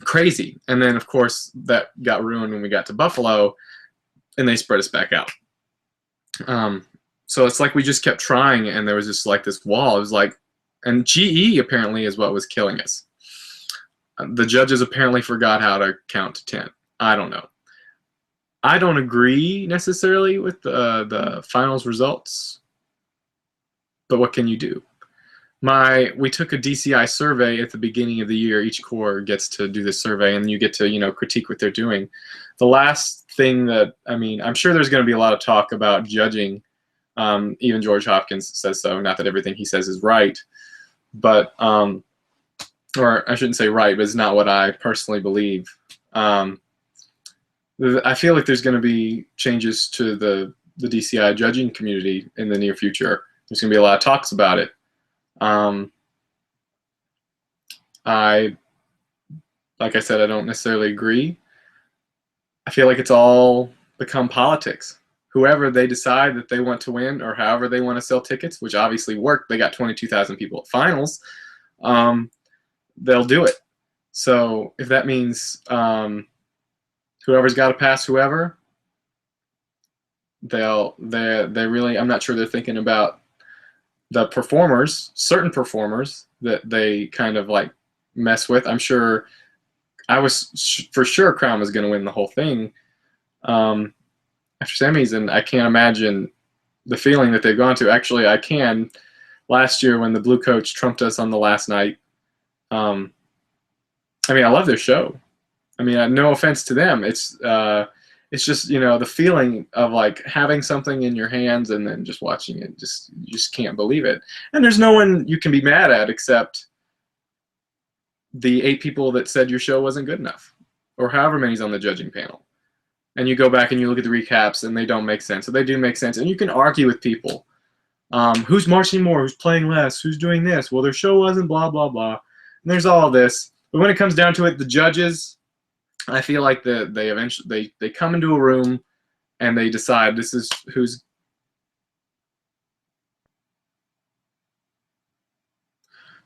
Crazy. And then, of course, that got ruined when we got to Buffalo, and they spread us back out. So it's like we just kept trying, and there was just like this wall. It was like, and GE apparently is what was killing us. The judges apparently forgot how to count to 10. I don't know. I don't agree necessarily with the finals results, but what can you do? We took a DCI survey at the beginning of the year. Each corps gets to do this survey, and you get to critique what they're doing. The last thing that, I'm sure there's going to be a lot of talk about judging. Even George Hopkins says so. Not that everything he says is right, but or I shouldn't say right, but it's not what I personally believe. I feel like there's going to be changes to the DCI judging community in the near future. There's going to be a lot of talks about it. Like I said, I don't necessarily agree. I feel like it's all become politics. Whoever they decide that they want to win, or however they want to sell tickets, which obviously worked. They got 22,000 people at finals. They'll do it. So if that means whoever's got to pass whoever, they really, I'm not sure they're thinking about the performers, certain performers that they kind of like mess with. I'm sure, I was for sure Crown was going to win the whole thing after semis, and I can't imagine the feeling that they've gone to. Actually, I can. Last year when the Blue Coach trumped us on the last night, I love their show. No offense to them. It's just, the feeling of like having something in your hands and then just watching it. You just can't believe it. And there's no one you can be mad at except the 8 people that said your show wasn't good enough, or however many's on the judging panel. And you go back and you look at the recaps and they don't make sense. So they do make sense. And you can argue with people. Who's marching more? Who's playing less? Who's doing this? Well, their show wasn't blah, blah, blah. And there's all of this. But when it comes down to it, the judges, I feel like they eventually they come into a room and they decide this is who's.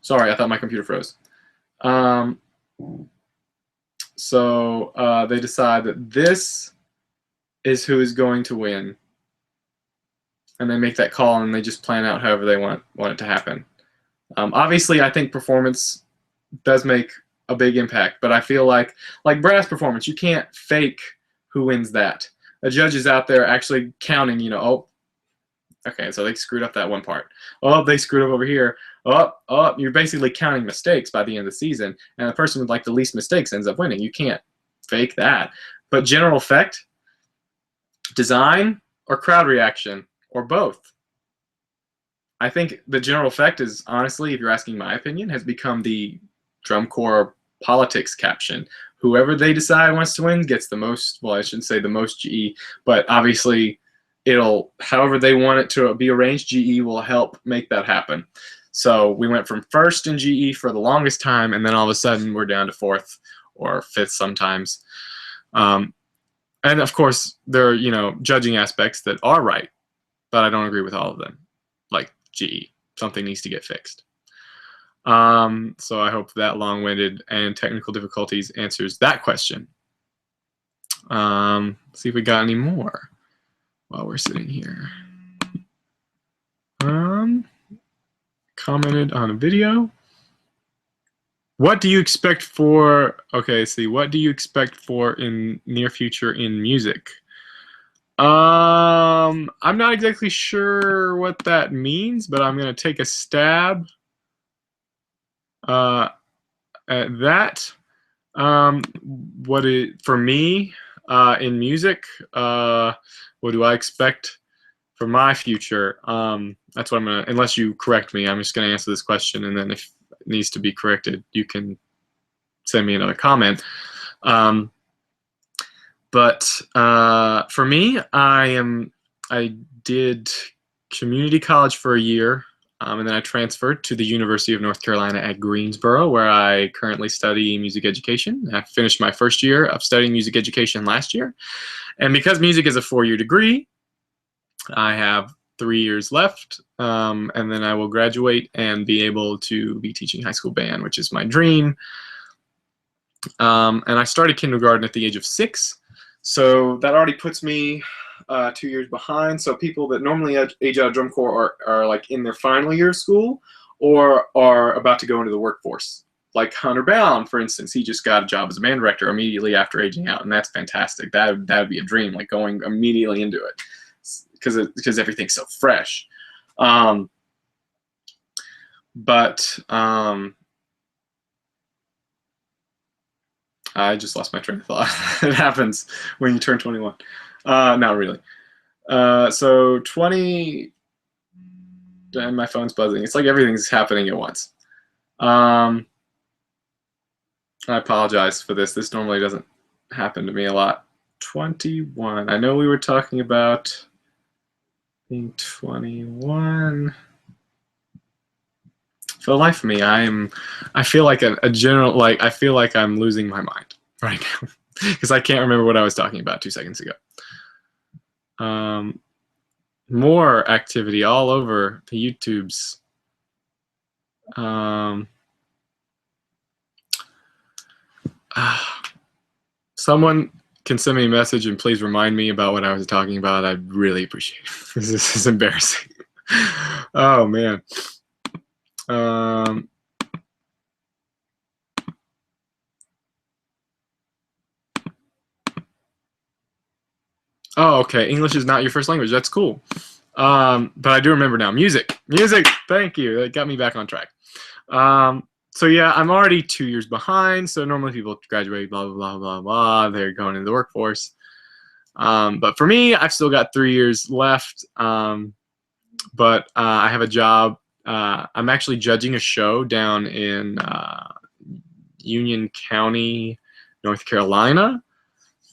Sorry, I thought my computer froze. So they decide that this is who is going to win, and they make that call, and they just plan out however they want it to happen. Obviously, I think performance does make a big impact, but I feel like brass performance, you can't fake who wins that. A judge is out there actually counting, oh, okay, so they screwed up that one part. Oh, they screwed up over here. Oh, you're basically counting mistakes by the end of the season, and the person with like the least mistakes ends up winning. You can't fake that. But general effect, design, or crowd reaction, or both. I think the general effect is, honestly, if you're asking my opinion, has become the drum corps politics caption. Whoever they decide wants to win gets the most, well, I shouldn't say the most GE, but obviously however they want it to be arranged, GE will help make that happen. So we went from first in GE for the longest time, and then all of a sudden we're down to 4th or 5th sometimes. And of course, there are, judging aspects that are right, but I don't agree with all of them. Like GE, something needs to get fixed. So I hope that long-winded and technical difficulties answers that question. See if we got any more while we're sitting here. Commented on a video. What do you expect for, what do you expect for in near future in music? I'm not exactly sure what that means, but I'm going to take a stab at that. For me in music, what do I expect for my future? That's what I'm gonna, unless you correct me, I'm just gonna answer this question, and then if needs to be corrected, you can send me another comment. But for me, I did community college for a year, and then I transferred to the University of North Carolina at Greensboro, where I currently study music education. I finished my first year of studying music education last year. And because music is a 4-year degree, I have 3 years left, and then I will graduate and be able to be teaching high school band, which is my dream. And I started kindergarten at the age of 6, so that already puts me 2 years behind. So people that normally age out of drum corps are like in their final year of school or are about to go into the workforce. Like Hunter Bound, for instance, he just got a job as a band director immediately after aging out, and that's fantastic. That would be a dream, like going immediately into it, because everything's so fresh. I just lost my train of thought. It happens when you turn 21. Not really. So 20, and my phone's buzzing. It's like everything's happening at once. I apologize for this. This normally doesn't happen to me a lot. 21. I know we were talking about being 21. For the life of me, I feel like a general, like, I feel like I'm losing my mind right now because I can't remember what I was talking about 2 seconds ago. More activity all over the YouTubes. Someone can send me a message and please remind me about what I was talking about. I'd really appreciate it. This is embarrassing. Oh man. Oh, okay. English is not your first language. That's cool. But I do remember now. Music. Thank you. That got me back on track. So yeah, I'm already 2 years behind. So normally people graduate, blah, blah, blah, blah, blah. They're going into the workforce. But for me, I've still got 3 years left. But I have a job. I'm actually judging a show down in Union County, North Carolina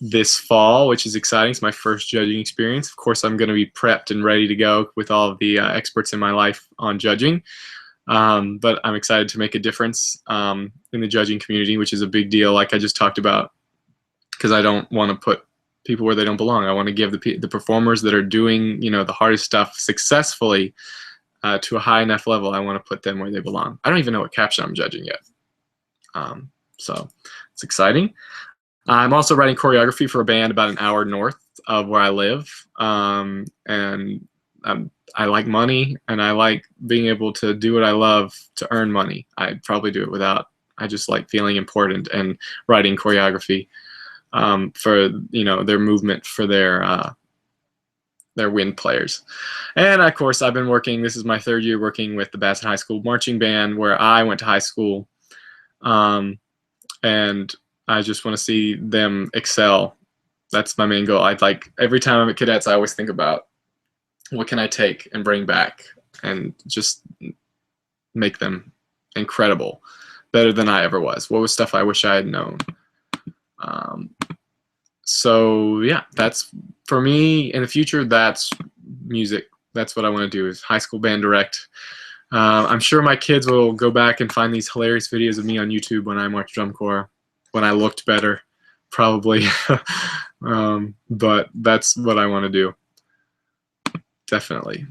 this fall, which is exciting. It's my first judging experience. Of course, I'm going to be prepped and ready to go with all of the experts in my life on judging. But I'm excited to make a difference in the judging community, which is a big deal, like I just talked about, because I don't want to put people where they don't belong. I want to give the performers that are doing, you know, the hardest stuff successfully to a high enough level. I want to put them where they belong. I don't even know what caption I'm judging yet. So it's exciting. I'm also writing choreography for a band about an hour north of where I live, and I like money, and I like being able to do what I love to earn money. I'd probably do it without. I just like feeling important and writing choreography for, you know, their movement for their wind players. And of course, I've been working. This is my 3rd year working with the Bassett High School marching band, where I went to high school, and I just want to see them excel. That's my main goal. I'd like, every time I'm at Cadets, I always think about what can I take and bring back and just make them incredible, better than I ever was. What was stuff I wish I had known? So yeah, that's, for me in the future, that's music. That's what I want to do, is high school band direct. I'm sure my kids will go back and find these hilarious videos of me on YouTube when I marched drum corps, when I looked better, probably. But that's what I want to do, definitely.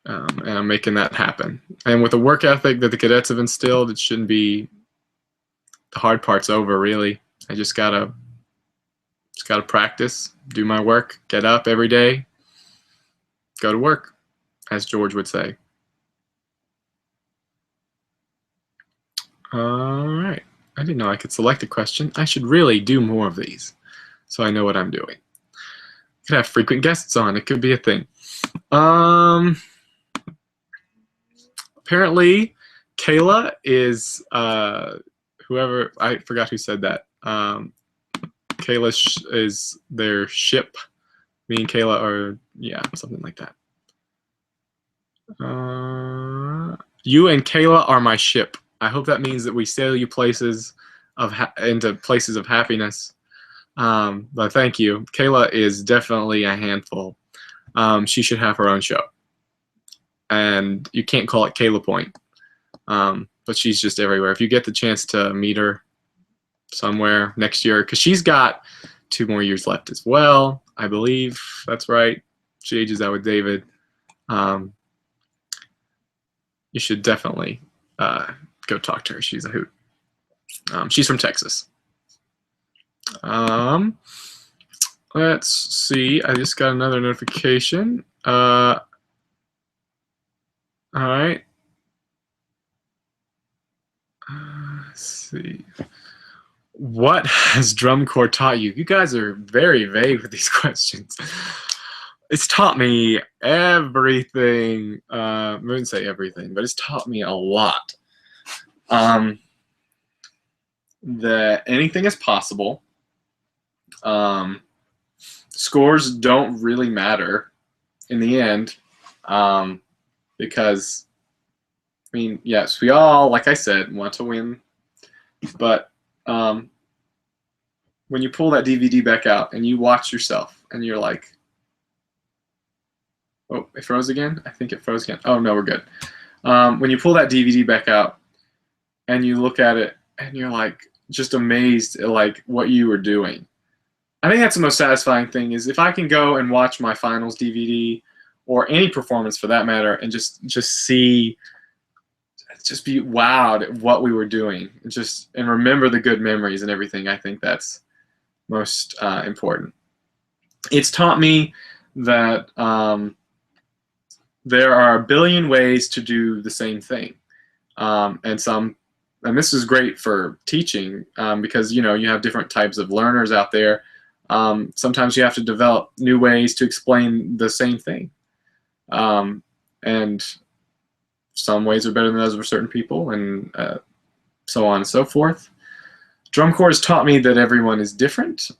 And I'm making that happen. And with the work ethic that the Cadets have instilled, it shouldn't be, the hard part's over, really. I just gotta practice, do my work, get up every day, go to work, as George would say. All right. I didn't know I could select a question. I should really do more of these so I know what I'm doing. Could have frequent guests on. It could be a thing. Apparently, Kayla is whoever, I forgot who said that. Kayla is their ship. Me and Kayla are, yeah, something like that. You and Kayla are my ship. I hope that means that we sail you places into places of happiness. But thank you. Kayla is definitely a handful. She should have her own show. And you can't call it Kayla Point. But she's just everywhere. If you get the chance to meet her somewhere next year, because she's got 2 more years left as well, I believe. That's right. She ages out with David. You should definitely go talk to her. She's a hoot. She's from Texas. Let's see. I just got another notification. All right. Let's see. What has drum corps taught you? You guys are very vague with these questions. It's taught me everything. I wouldn't say everything, but it's taught me a lot. That anything is possible. Scores don't really matter in the end, because, I mean, yes, we all, like I said, want to win, but when you pull that DVD back out and you watch yourself and you're like, oh, it froze again? I think it froze again. Oh, no, we're good. When you pull that DVD back out and you look at it and you're like just amazed at like what you were doing. I think that's the most satisfying thing, is if I can go and watch my finals DVD or any performance for that matter and just be wowed at what we were doing, and remember the good memories and everything. I think that's most important. It's taught me that there are a billion ways to do the same thing, and this is great for teaching, because you have different types of learners out there. Sometimes you have to develop new ways to explain the same thing, and some ways are better than others for certain people, and so on and so forth. Drum corps has taught me that everyone is different,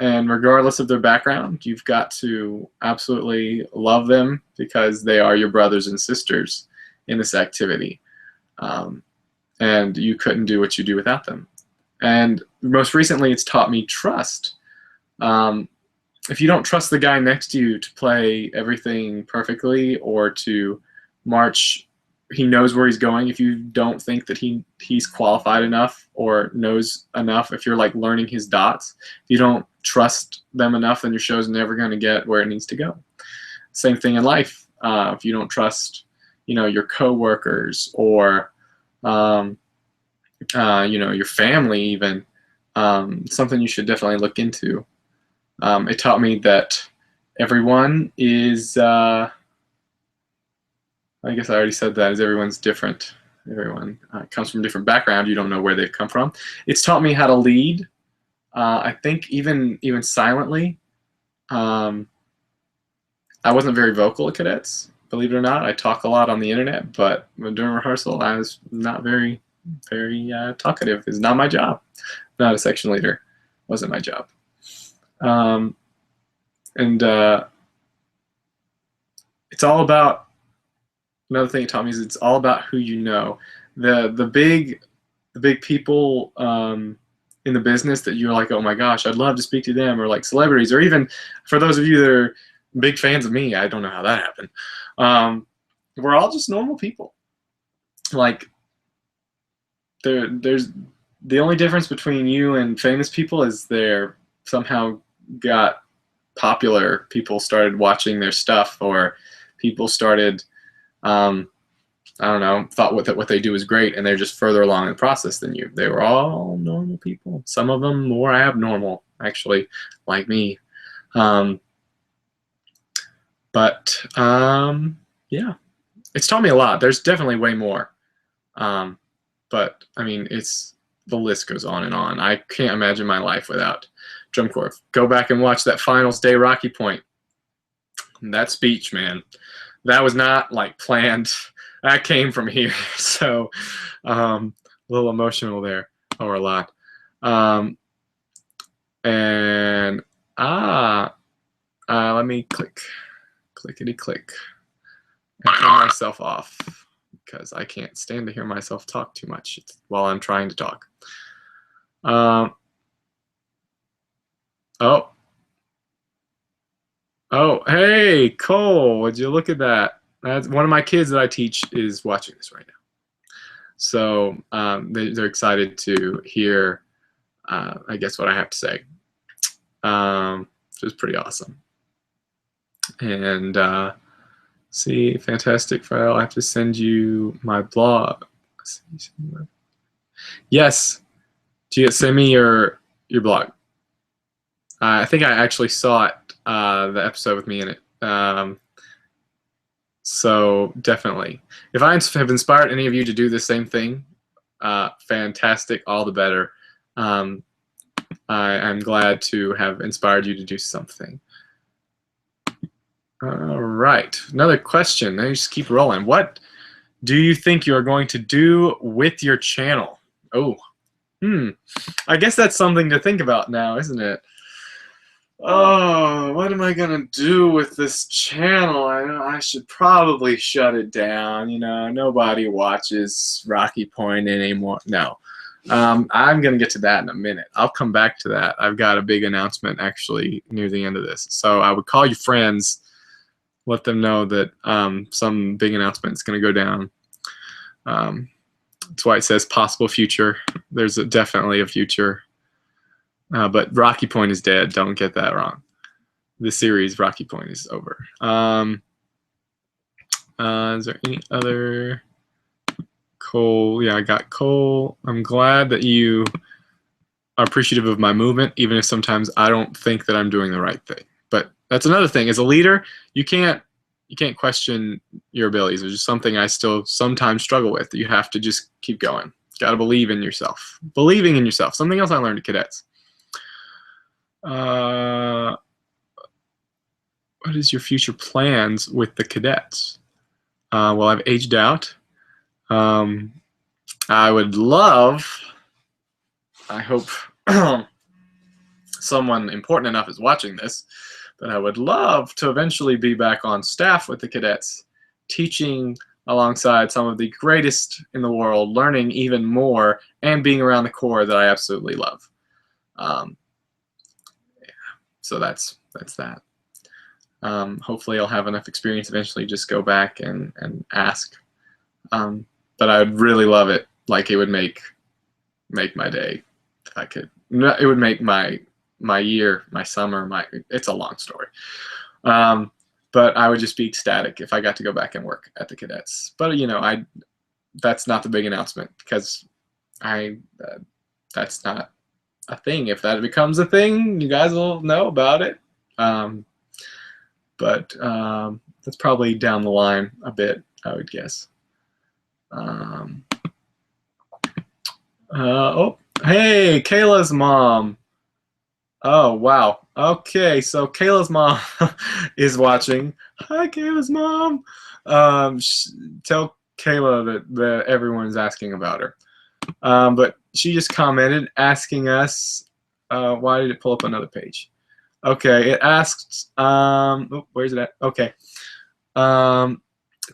and regardless of their background, you've got to absolutely love them, because they are your brothers and sisters in this activity, and you couldn't do what you do without them. And most recently, it's taught me trust. If you don't trust the guy next to you to play everything perfectly, or to march, he knows where he's going, if you don't think that he's qualified enough or knows enough, if you're like learning his dots, if you don't trust them enough, then your show's never going to get where it needs to go. Same thing in life. If you don't trust, your coworkers, or your family even, something you should definitely look into. It taught me that everyone is, I guess I already said that, is everyone's different. Everyone comes from a different background. You don't know where they've come from. It's taught me how to lead. I think even silently. I wasn't very vocal at Cadets, believe it or not. I talk a lot on the internet, but during rehearsal, I was not very talkative. It's not my job. Not a section leader. Wasn't my job. It's all about, another thing it taught me is it's all about who you know. The big people in the business that you're like, oh my gosh, I'd love to speak to them, or like celebrities, or even for those of you that are big fans of me, I don't know how that happened. We're all just normal people. Like, there's the only difference between you and famous people is they're somehow got popular. People started watching their stuff, or people started, I don't know, thought what they do is great, and they're just further along in the process than you. They were all normal people. Some of them more abnormal, actually, like me. Yeah, it's taught me a lot. There's definitely way more. But I mean, the list goes on and on. I can't imagine my life without drum corps. Go back and watch that finals day Rocky Point. That speech, man, that was not like planned. That came from here. So a little emotional there, or a lot. Let me clickety click and turn myself off. because I can't stand to hear myself talk too much while I'm trying to talk. Oh, hey, Cole, would you look at that? That's one of my kids that I teach is watching this right now. So they're excited to hear, I guess, what I have to say. Which is pretty awesome. And see, fantastic file. I have to send you my blog. Yes, send me your blog. I think I actually saw it, the episode with me in it. So definitely, if I have inspired any of you to do the same thing, fantastic, all the better. I'm glad to have inspired you to do something. All right, another question. Let me just keep rolling. What do you think you are going to do with your channel? Oh, I guess that's something to think about now, isn't it? Oh, what am I gonna do with this channel? I know I should probably shut it down. You know, nobody watches Rocky Point anymore. No, I'm gonna get to that in a minute. I'll come back to that. I've got a big announcement actually near the end of this, so I would call your friends, let them know that some big announcement is gonna go down. That's why it says possible future. There's definitely a future. But Rocky Point is dead. Don't get that wrong. The series Rocky Point is over. Is there any other? Cole, yeah, I got Cole. I'm glad that you are appreciative of my movement, even if sometimes I don't think that I'm doing the right thing. But that's another thing. As a leader, you can't question your abilities. It's just something I still sometimes struggle with. You have to just keep going. Got to believe in yourself. Believing in yourself. Something else I learned at Cadets. What is your future plans with the Cadets? Well, I've aged out. I would love, I hope someone important enough is watching this, but I would love to eventually be back on staff with the Cadets, teaching alongside some of the greatest in the world, learning even more, and being around the Corps that I absolutely love. So that's that. Hopefully I'll have enough experience eventually to just go back and ask. But I would really love it. Like, it would make my day if I could. It would make my year, my summer, it's a long story. But I would just be ecstatic if I got to go back and work at the Cadets. But you know, that's not the big announcement, because that's not a thing. If that becomes a thing, you guys will know about it. But that's probably down the line a bit, I would guess. Oh, hey, Kayla's mom. Oh, wow. Okay, so Kayla's mom is watching. Hi, Kayla's mom. Tell Kayla that everyone's asking about her. But she just commented asking us, why did it pull up another page? Okay, it asked, where's it at? Okay.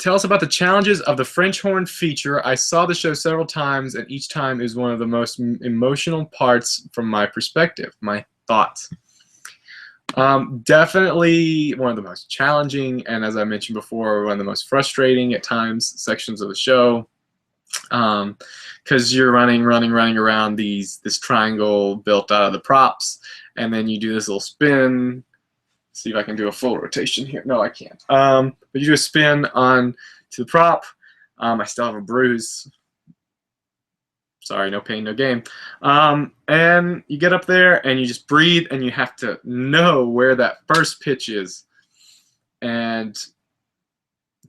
Tell us about the challenges of the French horn feature. I saw the show several times, and each time is one of the most emotional parts from my perspective. My thoughts. Definitely one of the most challenging, and as I mentioned before, one of the most frustrating at times sections of the show. Because you're running around this triangle built out of the props, and then you do this little spin. See if I can do a full rotation here. No, I can't. But you do a spin on to the prop. I still have a bruise. Sorry, no pain, no gain. And you get up there and you just breathe, and you have to know where that first pitch is. And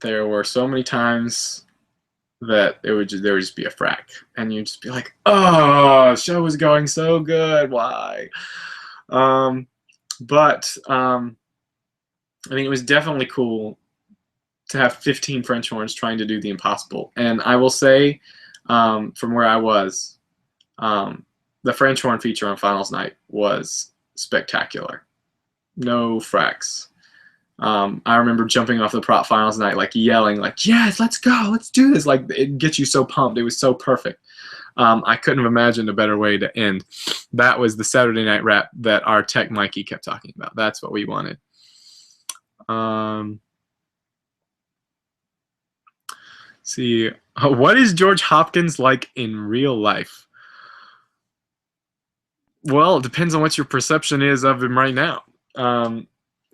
there were so many times that there would just be a frack, and you'd just be like, oh, the show was going so good, why? But I mean, it was definitely cool to have 15 French horns trying to do the impossible. And I will say, from where I was, the French horn feature on finals night was spectacular. No fracks. I remember jumping off the prop finals night, like yelling, like, yes, let's go, let's do this. Like, it gets you so pumped. It was so perfect. I couldn't have imagined a better way to end. That was the Saturday night rap that our tech Mikey kept talking about. That's what we wanted. See, what is George Hopkins like in real life? Well, it depends on what your perception is of him right now.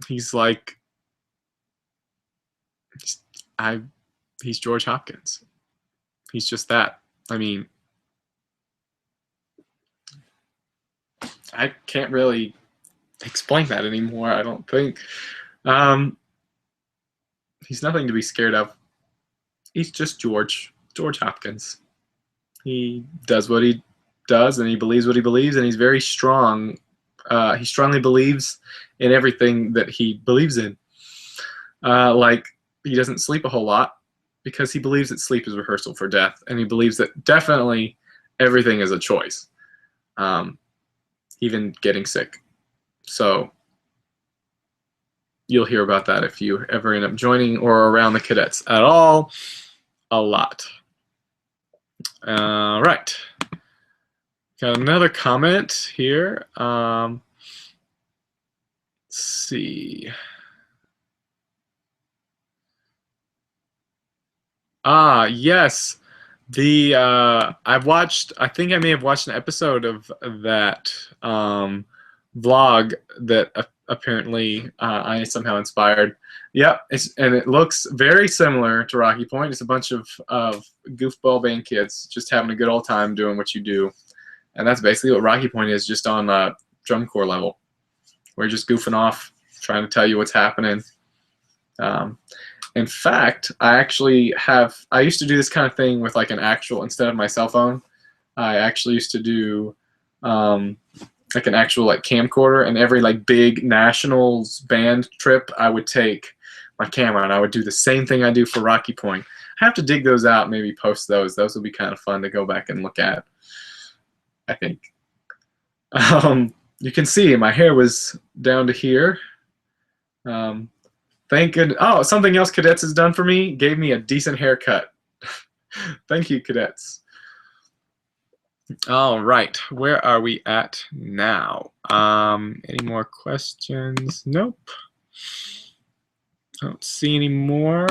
He's like, he's George Hopkins. He's just that. I mean, I can't really explain that anymore, I don't think. He's nothing to be scared of. He's just George Hopkins. He does what he does, and he believes what he believes, and he's very strong. He strongly believes in everything that he believes in. Like, he doesn't sleep a whole lot because he believes that sleep is rehearsal for death, and he believes that definitely everything is a choice, even getting sick. So you'll hear about that if you ever end up joining or around the cadets at all, a lot. Right. Got another comment here. Let's see. Yes. The I've watched. I think I may have watched an episode of that vlog that apparently I somehow inspired. Yep, and it looks very similar to Rocky Point. It's a bunch of goofball band kids just having a good old time doing what you do, and that's basically what Rocky Point is, just on drum corps level. We're just goofing off, trying to tell you what's happening. In fact, I used to do this kind of thing with like an actual, instead of my cell phone, I actually used to do like an actual like camcorder, and every like big nationals band trip, I would take my camera and I would do the same thing I do for Rocky Point. I have to dig those out, maybe post those. Those will be kind of fun to go back and look at, I think. You can see my hair was down to here. Thank goodness. Oh, something else Cadets has done for me, gave me a decent haircut. Thank you, Cadets. All right, where are we at now? Any more questions? Nope. I don't see any more.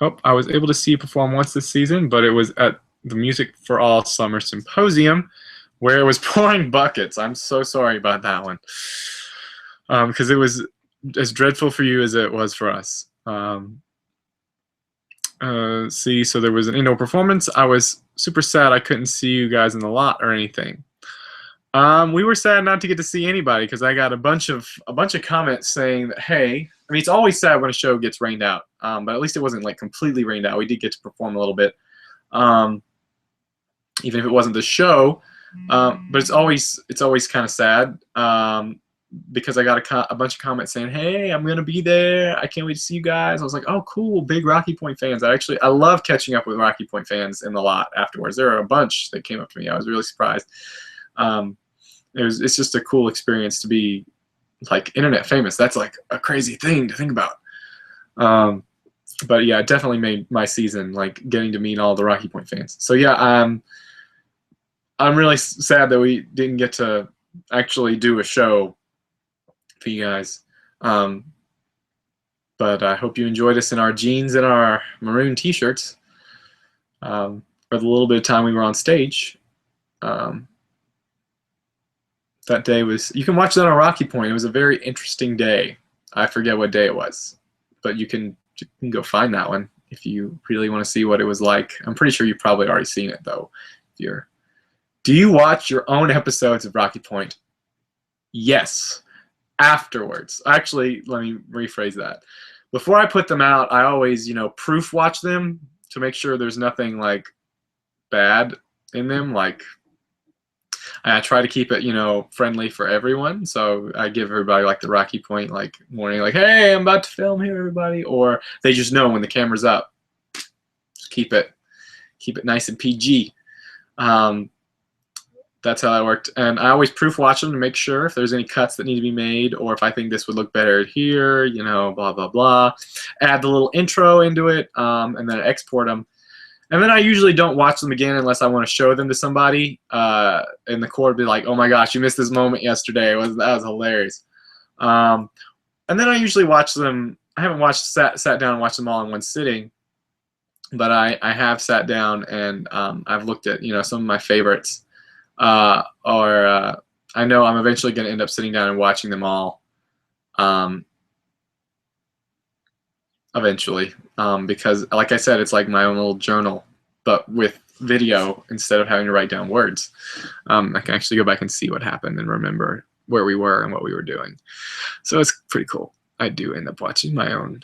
Oh, I was able to see you perform once this season, but it was at the Music for All Summer Symposium, where it was pouring buckets. I'm so sorry about that one, because it was as dreadful for you as it was for us. See, so there was an indoor performance. I was super sad I couldn't see you guys in the lot or anything. We were sad not to get to see anybody, because I got a bunch of comments saying that, hey, I mean, it's always sad when a show gets rained out, but at least it wasn't like completely rained out. We did get to perform a little bit, even if it wasn't the show. But it's always kind of sad, because I got a bunch of comments saying, hey, I'm gonna be there, I can't wait to see you guys. I was like, oh cool, big Rocky Point fans. I love catching up with Rocky Point fans in the lot afterwards. There were a bunch that came up to me. I was really surprised. It's just a cool experience to be like internet famous. That's like a crazy thing to think about. But yeah, it definitely made my season, like getting to meet all the Rocky Point fans. So yeah, I'm really sad that we didn't get to actually do a show for you guys. But I hope you enjoyed us in our jeans and our maroon t-shirts for the little bit of time we were on stage. That day was, you can watch that on Rocky Point. It was a very interesting day. I forget what day it was, but you can go find that one if you really want to see what it was like. I'm pretty sure you've probably already seen it though. Do you watch your own episodes of Rocky Point? Yes. Afterwards. Actually, let me rephrase that. Before I put them out, I always, proof watch them to make sure there's nothing like bad in them. Like, I try to keep it, friendly for everyone. So I give everybody like the Rocky Point like warning, like, hey, I'm about to film here, everybody. Or they just know when the camera's up. Just keep it nice and PG. that's how that worked. And I always proof watch them to make sure if there's any cuts that need to be made, or if I think this would look better here, you know, blah, blah, blah. Add the little intro into it, and then export them. And then I usually don't watch them again unless I want to show them to somebody, and the core would be like, oh my gosh, you missed this moment yesterday. That was hilarious. And then I usually watch them. I haven't sat down and watched them all in one sitting, but I have sat down and I've looked at, you know, some of my favorites. I know I'm eventually going to end up sitting down and watching them all eventually, because like I said, it's like my own little journal, but with video instead of having to write down words. I can actually go back and see what happened and remember where we were and what we were doing. So it's pretty cool. I do end up watching my own.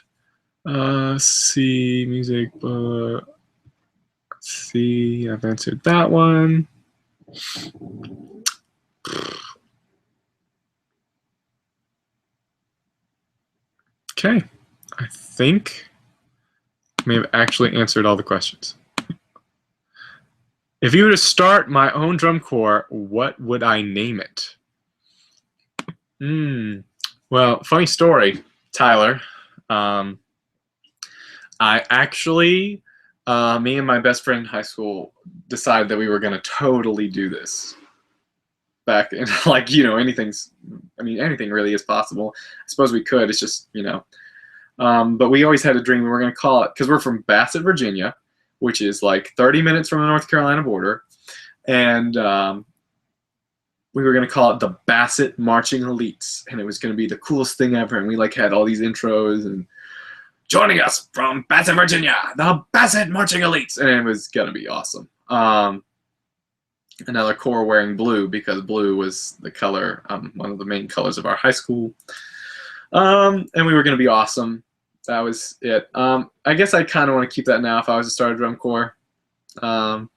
See, music, see, I've answered that one. Okay, I think I may have actually answered all the questions. If you were to start my own drum corps, what would I name it? Well, funny story, Tyler. I actually, me and my best friend in high school decided that we were going to totally do this. Back in, like, you know, anything really is possible. I suppose we could, it's just, you know. But we always had a dream we were going to call it, because we're from Bassett, Virginia, which is like 30 minutes from the North Carolina border. And we were going to call it the Bassett Marching Elites. And it was going to be the coolest thing ever. And we like had all these intros and joining us from Bassett, Virginia, the Bassett Marching Elites. And it was going to be awesome. Another corps wearing blue, because blue was the color, one of the main colors of our high school. And we were going to be awesome. That was it. I guess I kind of want to keep that now if I was to start a drum corps. That'd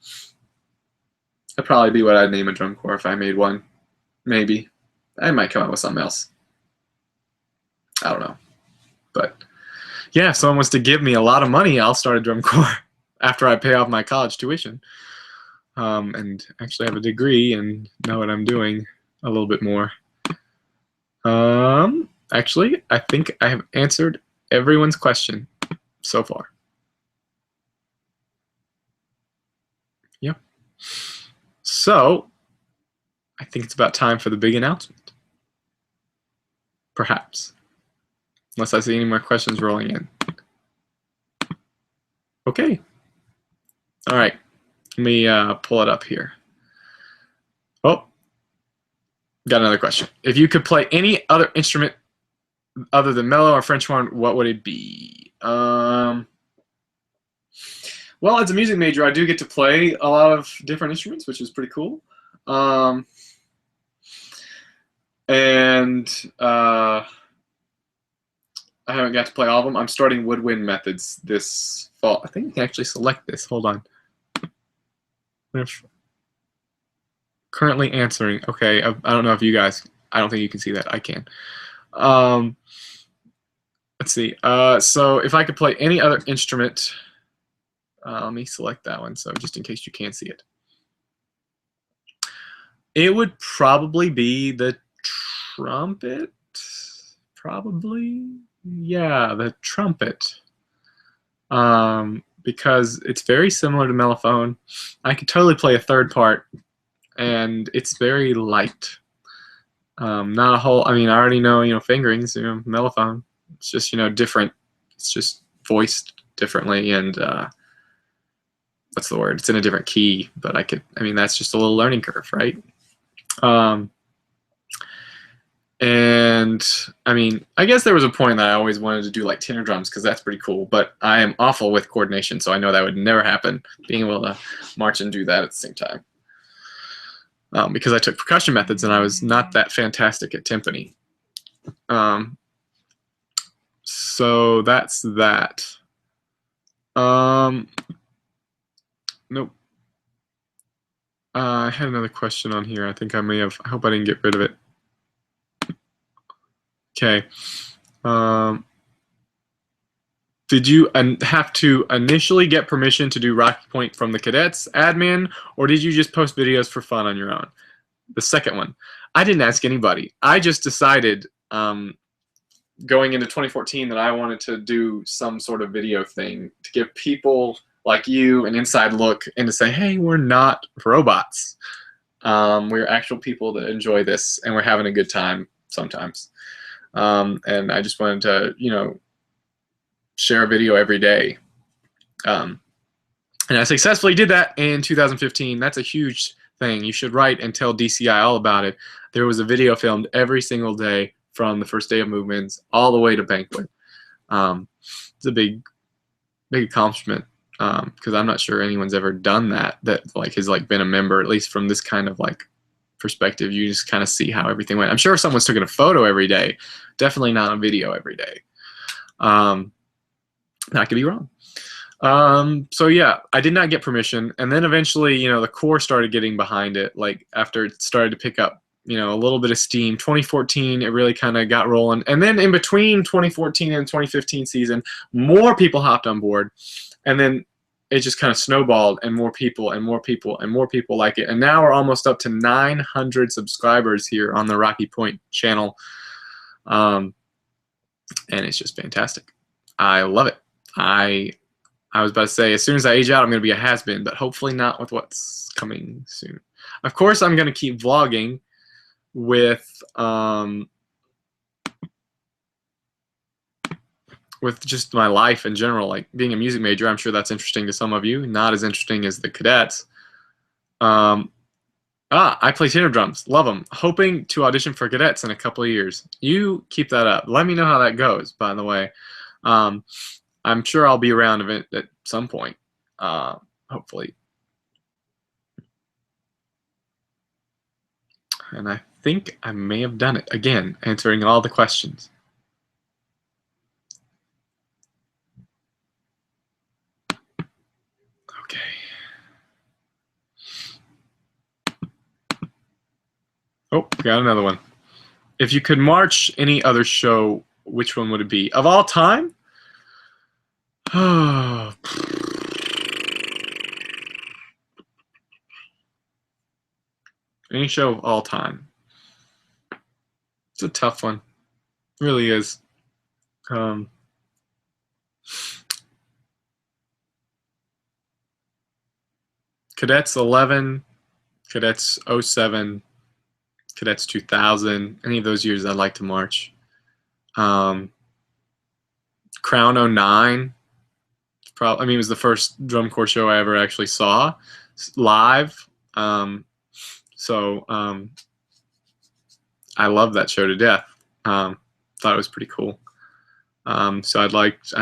probably be what I'd name a drum corps if I made one. Maybe. I might come up with something else. I don't know. But yeah, if someone wants to give me a lot of money, I'll start a drum corps after I pay off my college tuition. And actually have a degree and know what I'm doing a little bit more. Actually, I think I have answered everyone's question so far. Yeah. So, I think it's about time for the big announcement. Perhaps. Unless I see any more questions rolling in. Okay. All right. Let me pull it up here. Oh, got another question. If you could play any other instrument other than mellow or French horn, what would it be? Well, as a music major, I do get to play a lot of different instruments, which is pretty cool. I haven't got to play all of them. I'm starting woodwind methods this fall. I think you can actually select this. Hold on. Currently answering. Okay, I don't know if you guys, I don't think you can see that. I can. Let's see. So if I could play any other instrument, let me select that one. So just in case you can't see it, it would probably be the trumpet. Probably, yeah, the trumpet. Because it's very similar to mellophone. I could totally play a third part, and it's very light. Not a whole. I mean, I already know, you know, fingerings, you know, mellophone. It's just, you know, different. It's just voiced differently, and what's the word? It's in a different key. But I mean, that's just a little learning curve, right? And I mean, I guess there was a point that I always wanted to do like tenor drums, because that's pretty cool, but I am awful with coordination, so I know that would never happen, being able to march and do that at the same time. Because I took percussion methods and I was not that fantastic at timpani. So that's that. Nope. I had another question on here. I think I may have, I hope I didn't get rid of it. Okay. Did you have to initially get permission to do Rocky Point from the Cadets admin, or did you just post videos for fun on your own? the second one. I didn't ask anybody. I just decided going into 2014 that I wanted to do some sort of video thing to give people like you an inside look and to say, hey, we're not robots. We're actual people that enjoy this, and we're having a good time sometimes. And I just wanted to, you know, share a video every day. And I successfully did that in 2015. That's a huge thing. You should write and tell DCI all about it. There was a video filmed every single day from the first day of movements all the way to banquet. It's a big accomplishment, because I'm not sure anyone's ever done that like has like been a member, at least from this kind of like perspective. You just kind of see how everything went. I'm sure someone's taking a photo every day, definitely not a video every day. I could be wrong. So yeah, I did not get permission, and then eventually, you know, the Corps started getting behind it. Like after it started to pick up, you know, a little bit of steam. 2014, it really kind of got rolling, and then in between 2014 and 2015 season, more people hopped on board, and then it just kind of snowballed, and more people and more people and more people like it, and now we're almost up to 900 subscribers here on the Rocky Point channel, and it's just fantastic. I love it. I was about to say, as soon as I age out, I'm going to be a has-been, but hopefully not with what's coming soon. Of course, I'm going to keep vlogging with just my life in general, like being a music major. I'm sure that's interesting to some of you, not as interesting as the cadets. I play tenor drums, love them. Hoping to audition for cadets in a couple of years. You keep that up. Let me know how that goes, by the way. I'm sure I'll be around at some point, hopefully. And I think I may have done it again, answering all the questions. Okay. Oh, got another one. If you could march any other show, which one would it be? Of all time? Oh. Any show of all time. It's a tough one. It really is. Cadets 11, Cadets 07, Cadets 2000. Any of those years I'd like to march. Crown 09. I mean, it was the first drum corps show I ever actually saw live. So I love that show to death. Thought it was pretty cool. So I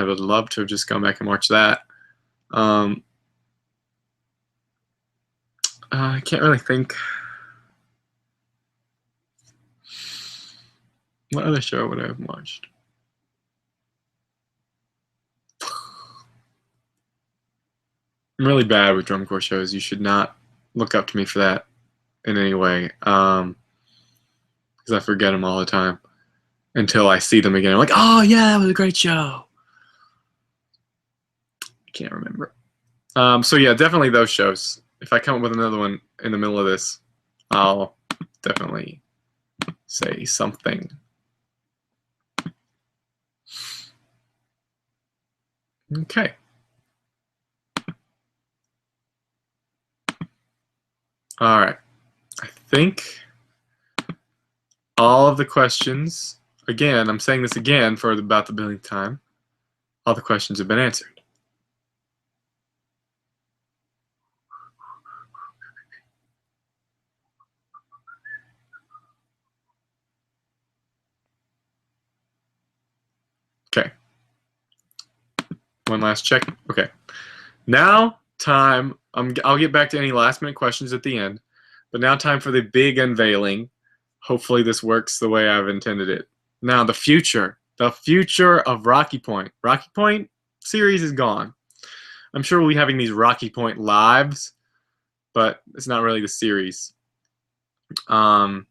would love to have just gone back and watched that. I can't really think. What other show would I have watched? I'm really bad with drum corps shows. You should not look up to me for that in any way, because I forget them all the time until I see them again. I'm like, oh yeah, that was a great show. I can't remember. So yeah, definitely those shows. If I come up with another one in the middle of this, I'll definitely say something. Okay. All right. I think all of the questions, again, I'm saying this again for about the billionth time, all the questions have been answered. Okay. One last check. Okay. Now time, I'll get back to any last minute questions at the end, but now time for the big unveiling. Hopefully this works the way I've intended it. Now the future of Rocky Point. Rocky Point series is gone. I'm sure we'll be having these Rocky Point lives, but it's not really the series. So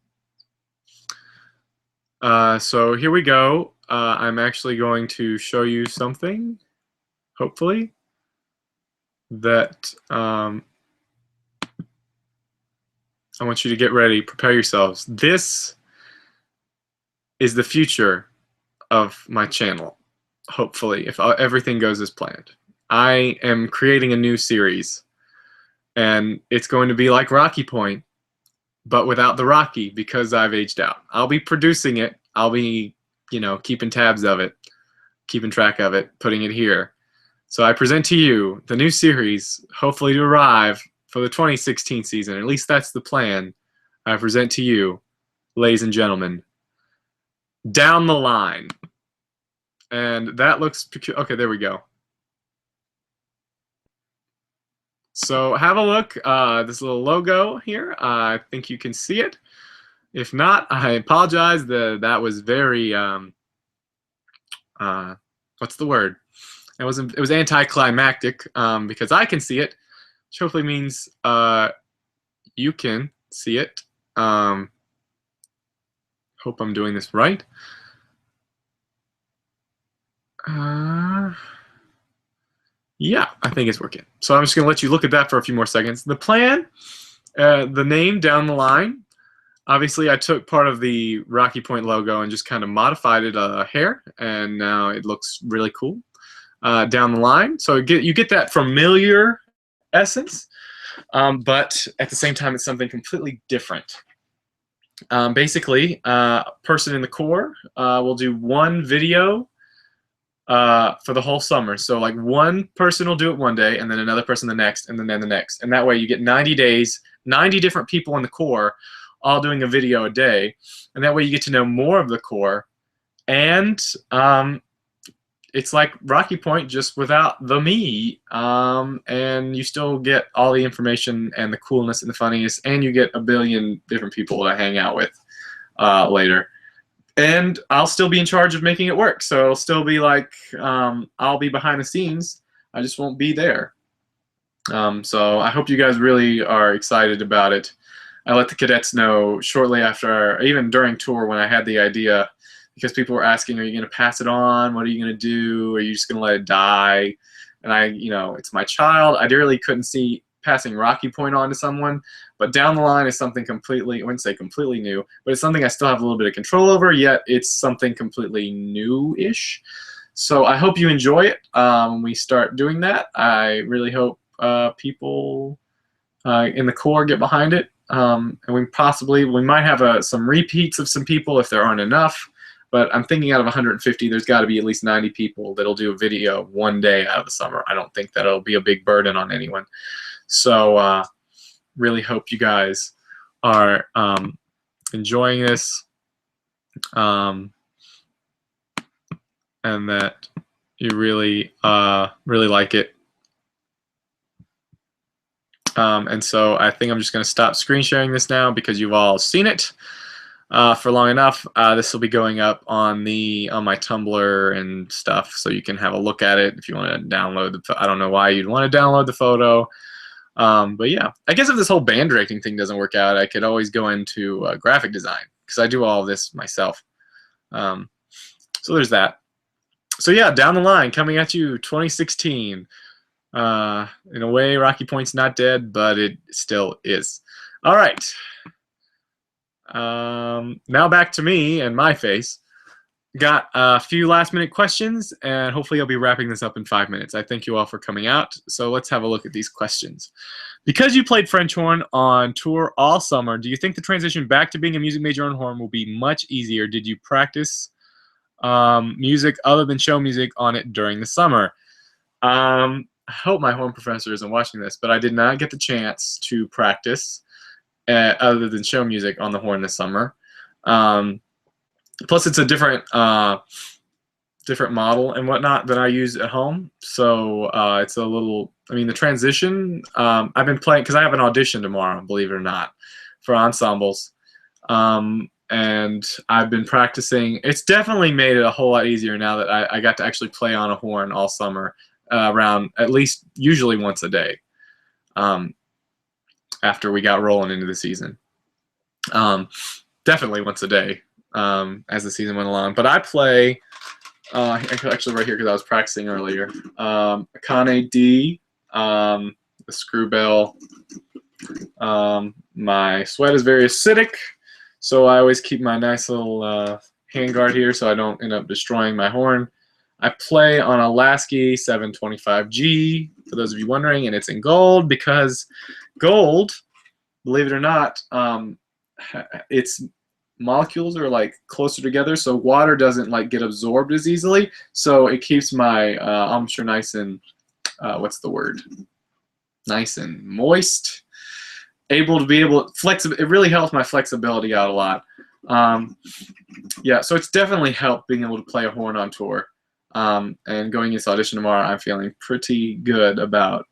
here we go. I'm actually going to show you something, hopefully, that I want you to get ready, prepare yourselves. This is the future of my channel, hopefully, if everything goes as planned. I am creating a new series, and it's going to be like Rocky Point, but without the Rocky, because I've aged out. I'll be producing it. I'll be, keeping tabs of it, keeping track of it, putting it here. So I present to you the new series, hopefully to arrive for the 2016 season. At least that's the plan. I present to you, ladies and gentlemen, Down the Line. And that looks peculiar. Okay, there we go. So have a look. This little logo here. I think you can see it. If not, I apologize. That was very what's the word? It was anticlimactic because I can see it, which hopefully means you can see it. Hope I'm doing this right. Yeah, I think it's working. So I'm just going to let you look at that for a few more seconds. The plan, the name Down the Line, obviously I took part of the Rocky Point logo and just kind of modified it a hair, and now it looks really cool. Down the line. So you get that familiar essence, but at the same time it's something completely different. Basically, a person in the Corps will do one video for the whole summer. So like one person will do it one day, and then another person the next, and then the next. And that way you get 90 days, 90 different people in the Corps all doing a video a day. And that way you get to know more of the Corps. And it's like Rocky Point, just without the me. And you still get all the information and the coolness and the funniness, and you get a billion different people to hang out with later. And I'll still be in charge of making it work. So it'll still be like I'll be behind the scenes. I just won't be there. So I hope you guys really are excited about it. I let the cadets know shortly after, even during tour when I had the idea, because people were asking, are you going to pass it on? What are you going to do? Are you just going to let it die? And it's my child. I really couldn't see passing Rocky Point on to someone, but Down the Line is something completely, I wouldn't say completely new, but it's something I still have a little bit of control over, yet it's something completely new-ish. So I hope you enjoy it when we start doing that. I really hope people in the Corps get behind it, and we might have some repeats of some people if there aren't enough, but I'm thinking out of 150, there's got to be at least 90 people that'll do a video one day out of the summer. I don't think that'll be a big burden on anyone. So really hope you guys are enjoying this, and that you really like it. And so I think I'm just going to stop screen sharing this now because you've all seen it for long enough. This will be going up on my Tumblr and stuff, so you can have a look at it if you want to download I don't know why you'd want to download the photo. But yeah, I guess if this whole band directing thing doesn't work out, I could always go into graphic design, because I do all of this myself. So there's that. So yeah, Down the Line, coming at you 2016. In a way, Rocky Point's not dead, but it still is. All right. Now back to me and my face. Got a few last-minute questions, and hopefully I'll be wrapping this up in 5 minutes. I thank you all for coming out. So let's have a look at these questions. Because you played French horn on tour all summer, do you think the transition back to being a music major on horn will be much easier? Did you practice music other than show music on it during the summer? I hope my horn professor isn't watching this, but I did not get the chance to practice other than show music on the horn this summer. Plus, it's a different model and whatnot that I use at home. So it's a little, the transition, I've been playing, because I have an audition tomorrow, believe it or not, for ensembles. And I've been practicing. It's definitely made it a whole lot easier now that I got to actually play on a horn all summer, around at least usually once a day, after we got rolling into the season. Definitely once a day. As the season went along, but I play actually right here because I was practicing earlier. Akane D, the screw bell, My sweat is very acidic, so I always keep my nice little hand guard here so I don't end up destroying my horn. I play on a Lasky 725G, for those of you wondering, and it's in gold because gold, believe it or not, its molecules are like closer together, so water doesn't like get absorbed as easily. So it keeps my embouchure nice and what's the word? Nice and moist. Able to be flexible. It really helps my flexibility out a lot. Yeah, so it's definitely helped being able to play a horn on tour. And going into audition tomorrow, I'm feeling pretty good about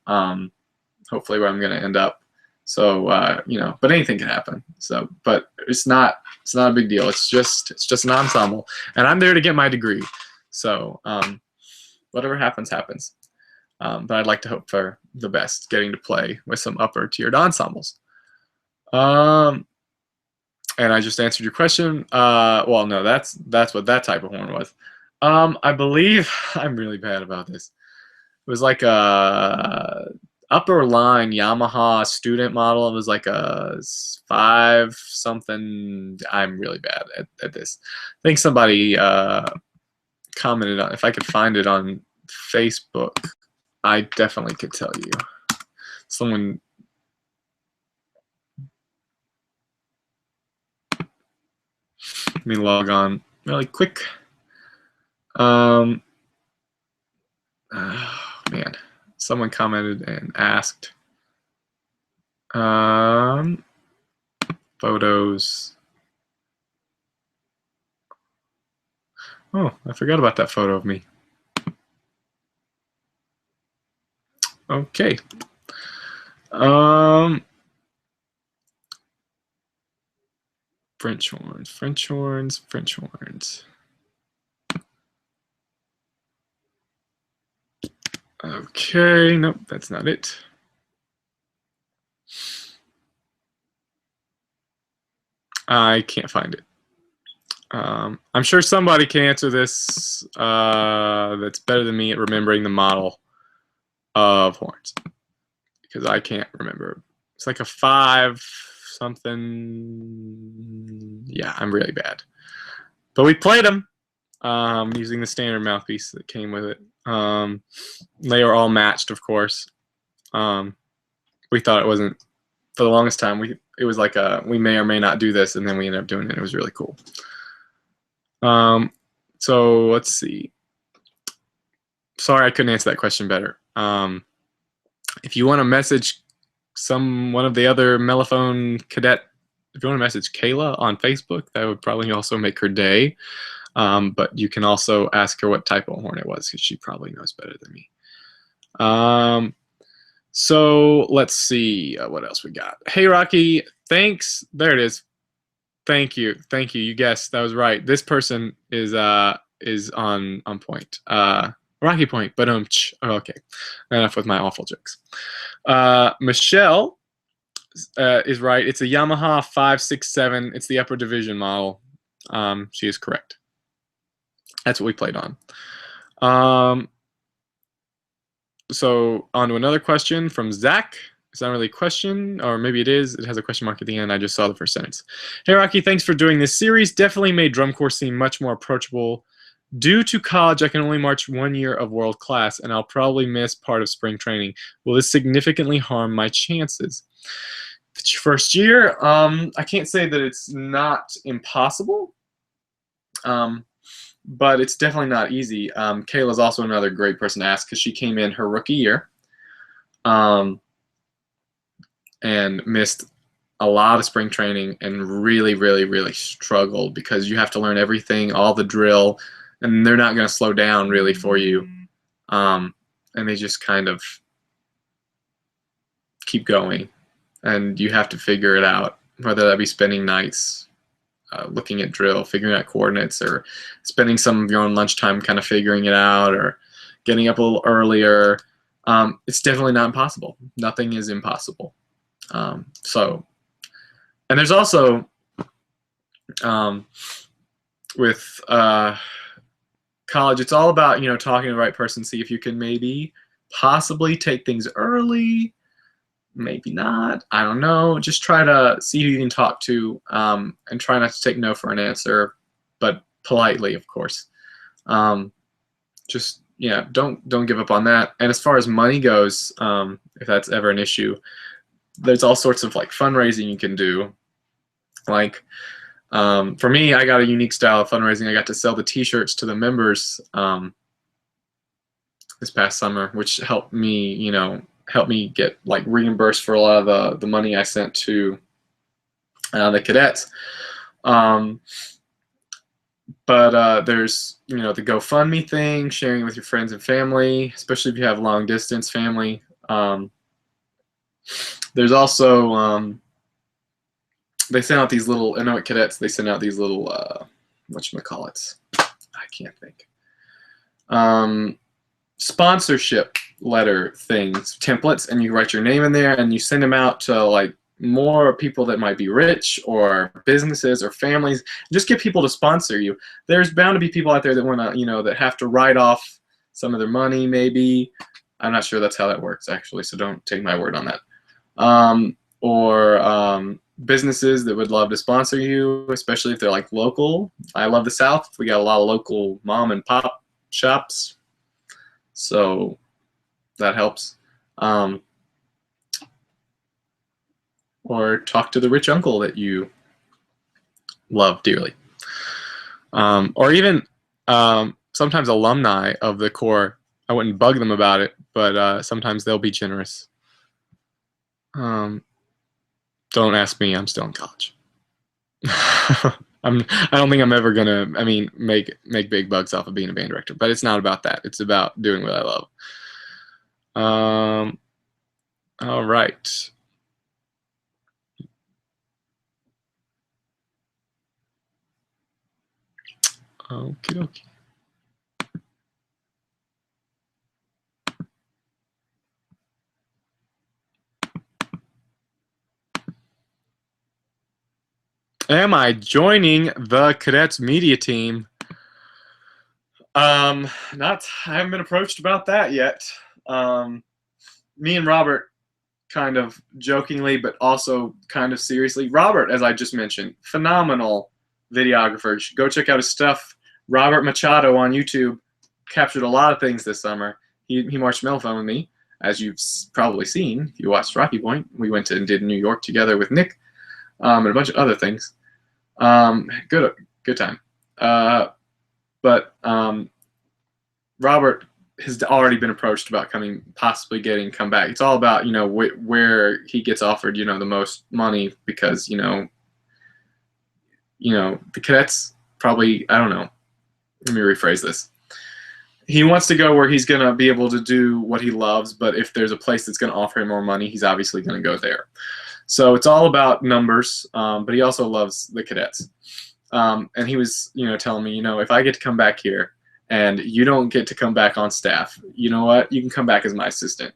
hopefully where I'm going to end up. So you know, but anything can happen. So, but it's not a big deal. It's just an ensemble, and I'm there to get my degree. So whatever happens, happens. But I'd like to hope for the best, getting to play with some upper tiered ensembles. And I just answered your question. Well, no, that's what that type of horn was. I believe I'm really bad about this. It was like a upper line Yamaha student model. It was like a 5 something. I'm really bad at this. I think somebody commented on, if I could find it on Facebook, I definitely could tell you. Someone. Let me log on really quick. Oh, man, someone commented and asked photos. Oh, I forgot about that photo of me. Okay. French horns, French horns, French horns. Okay, nope, that's not it. I can't find it. I'm sure somebody can answer this that's better than me at remembering the model of horns, because I can't remember. It's like a 5 something. Yeah, I'm really bad. But we played them using the standard mouthpiece that came with it. They were all matched, of course. We thought it wasn't, for the longest time, it was like we may or may not do this, and then we ended up doing it. It was really cool. So let's see. Sorry, I couldn't answer that question better. If you want to message one of the other mellophone cadet, if you want to message Kayla on Facebook, that would probably also make her day. But you can also ask her what type of horn it was, because she probably knows better than me. So let's see what else we got. Hey, Rocky, thanks. There it is. Thank you. Thank you. You guessed. That was right. This person is on point. Rocky Point, but okay. Enough with my awful jokes. Michelle is right. It's a Yamaha 567. It's the upper division model. She is correct. That's what we played on. So on to another question from Zach. It's not really a question, or maybe it is. It has a question mark at the end. I just saw the first sentence. Hey, Rocky, thanks for doing this series. Definitely made drum corps seem much more approachable. Due to college, I can only march 1 year of world class, and I'll probably miss part of spring training. Will this significantly harm my chances? If it's your first year, I can't say that it's not impossible, but it's definitely not easy. Kayla's also another great person to ask, because she came in her rookie year and missed a lot of spring training and really, really, really struggled, because you have to learn everything, all the drill, and they're not going to slow down really for you. And they just kind of keep going, and you have to figure it out, whether that be spending nights looking at drill, figuring out coordinates, or spending some of your own lunchtime kind of figuring it out, or getting up a little earlier. It's definitely not impossible. Nothing is impossible. So, and there's also with college, it's all about, talking to the right person, see if you can maybe possibly take things early, maybe not. I don't know. Just try to see who you can talk to, and try not to take no for an answer, but politely, of course. Just yeah, don't give up on that. And as far as money goes, if that's ever an issue, there's all sorts of like fundraising you can do. Like for me, I got a unique style of fundraising. I got to sell the T-shirts to the members this past summer, which helped me, help me get like reimbursed for a lot of the money I sent to the cadets. But there's the GoFundMe thing, sharing with your friends and family, especially if you have long distance family. There's also they send out these little, I know at Cadets they send out these little whatchamacallits, I can't think, sponsorship letter things, templates, and you write your name in there and you send them out to like more people that might be rich or businesses or families. Just get people to sponsor you. There's bound to be people out there that want to, that have to write off some of their money maybe. I'm not sure that's how that works actually, so don't take my word on that. Or businesses that would love to sponsor you, especially if they're like local. I love the South. We got a lot of local mom and pop shops, so that helps. Or talk to the rich uncle that you love dearly. Or even sometimes alumni of the Corps. I wouldn't bug them about it, but sometimes they'll be generous. Don't ask me. I'm still in college. I don't think I'm ever gonna, make big bucks off of being a band director. But it's not about that. It's about doing what I love. All right. Okie dokie. Am I joining the Cadets media team? I haven't been approached about that yet. Me and Robert, kind of jokingly, but also kind of seriously. Robert, as I just mentioned, phenomenal videographer. Go check out his stuff. Robert Machado on YouTube captured a lot of things this summer. He marshmallow with me, as you've probably seen if you watched Rocky Point. We went and did New York together with Nick, and a bunch of other things. Good time. But Robert has already been approached about possibly come back. It's all about where he gets offered the most money, because the cadets probably, I don't know. Let me rephrase this. He wants to go where he's gonna be able to do what he loves, but if there's a place that's gonna offer him more money, he's obviously gonna go there. So it's all about numbers, but he also loves the cadets. And he was telling me, if I get to come back here and you don't get to come back on staff, you know what? You can come back as my assistant.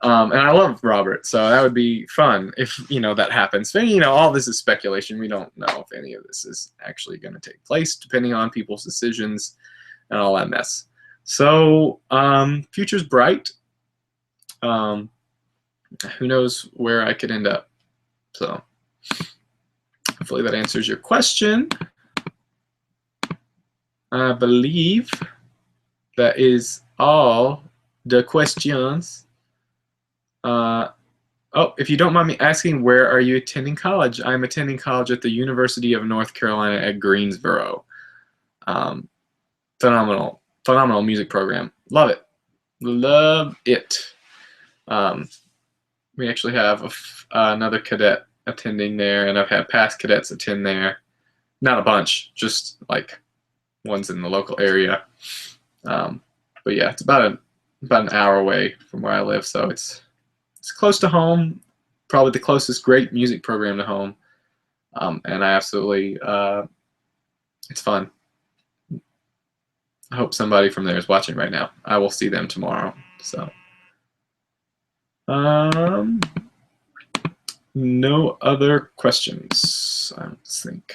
And I love Robert, so that would be fun if that happens. All this is speculation. We don't know if any of this is actually going to take place, depending on people's decisions and all that mess. So future's bright. Who knows where I could end up? So hopefully that answers your question. I believe that is all the questions. Oh, if you don't mind me asking, where are you attending college? I'm attending college at the University of North Carolina at Greensboro. Phenomenal music program. Love it. Love it. We actually have another cadet attending there, and I've had past cadets attend there. Not a bunch, just like ones in the local area. But yeah, it's about an hour away from where I live, so it's close to home. Probably the closest great music program to home, and I absolutely it's fun. I hope somebody from there is watching right now. I will see them tomorrow. So no other questions, I don't think.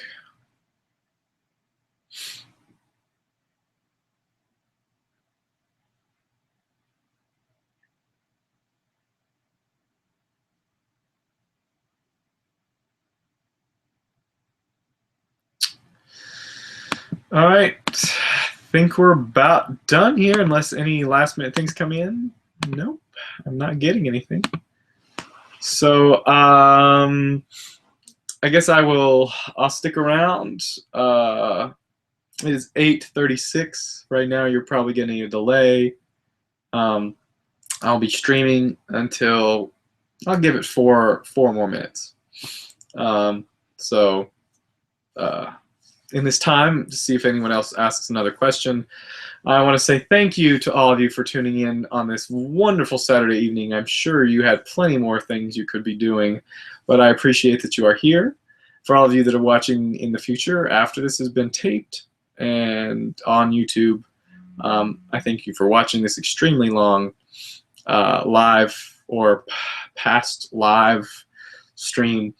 All right, I think we're about done here, unless any last minute things come in. Nope, I'm not getting anything. So I guess I'll stick around. It is 8:36 right now. You're probably getting a delay. I'll be streaming until, I'll give it four more minutes. In this time, to see if anyone else asks another question, I want to say thank you to all of you for tuning in on this wonderful Saturday evening. I'm sure you had plenty more things you could be doing, but I appreciate that you are here. For all of you that are watching in the future after this has been taped and on YouTube, I thank you for watching this extremely long live or past live stream.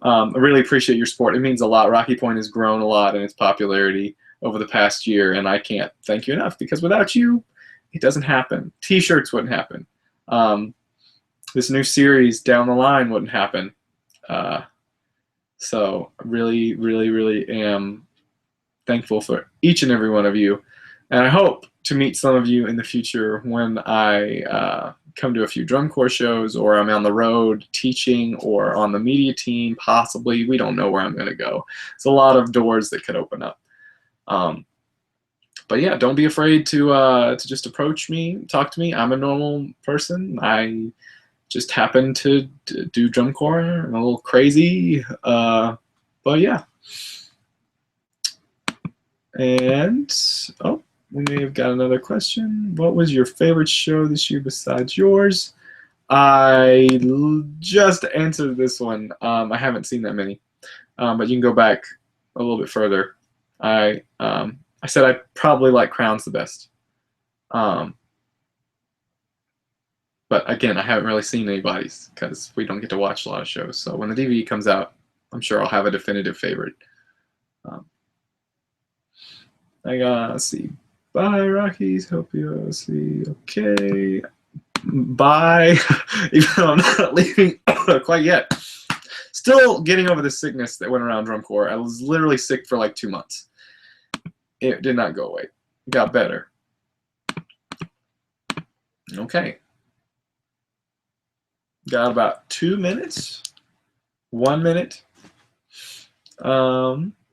I really appreciate your support. It means a lot. Rocky Point has grown a lot in its popularity over the past year, and I can't thank you enough, because without you, it doesn't happen. T-shirts wouldn't happen. This new series down the line wouldn't happen. So I really, really, really am thankful for each and every one of you. And I hope to meet some of you in the future when I come to a few drum corps shows, or I'm on the road teaching, or on the media team, possibly. We don't know where I'm going to go. It's a lot of doors that could open up. But yeah, don't be afraid to just approach me, talk to me. I'm a normal person. I just happen to do drum corps. I'm a little crazy, but yeah. And oh, we may have got another question. What was your favorite show this year besides yours? I just answered this one. I haven't seen that many, but you can go back a little bit further. I said I probably like Crowns the best. But again, I haven't really seen anybody's, because we don't get to watch a lot of shows. So when the DVD comes out, I'm sure I'll have a definitive favorite. Let's see. Bye, Rockies. Hope you'll see. Okay. Bye. Even though I'm not leaving quite yet. Still getting over the sickness that went around drum corps. I was literally sick for like 2 months. It did not go away. It got better. Okay. Got about 2 minutes. 1 minute.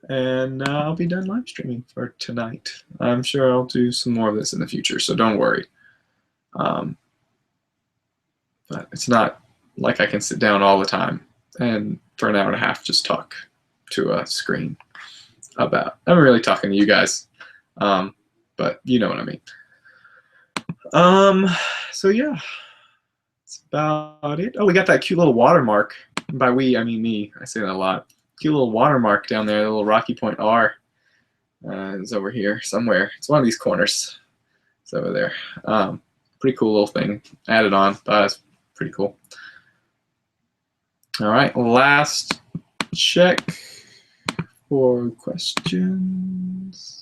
And I'll be done live streaming for tonight. I'm sure I'll do some more of this in the future, so don't worry. But it's not like I can sit down all the time and for an hour and a half just talk to a screen about. I'm really talking to you guys, but you know what I mean. So yeah, that's about it. Oh, we got that cute little watermark. By we, I mean me. I say that a lot. Cute little watermark down there, the little Rocky Point R. It's over here somewhere. It's one of these corners. It's over there. Pretty cool little thing. Added on. It's pretty cool. All right, last check for questions.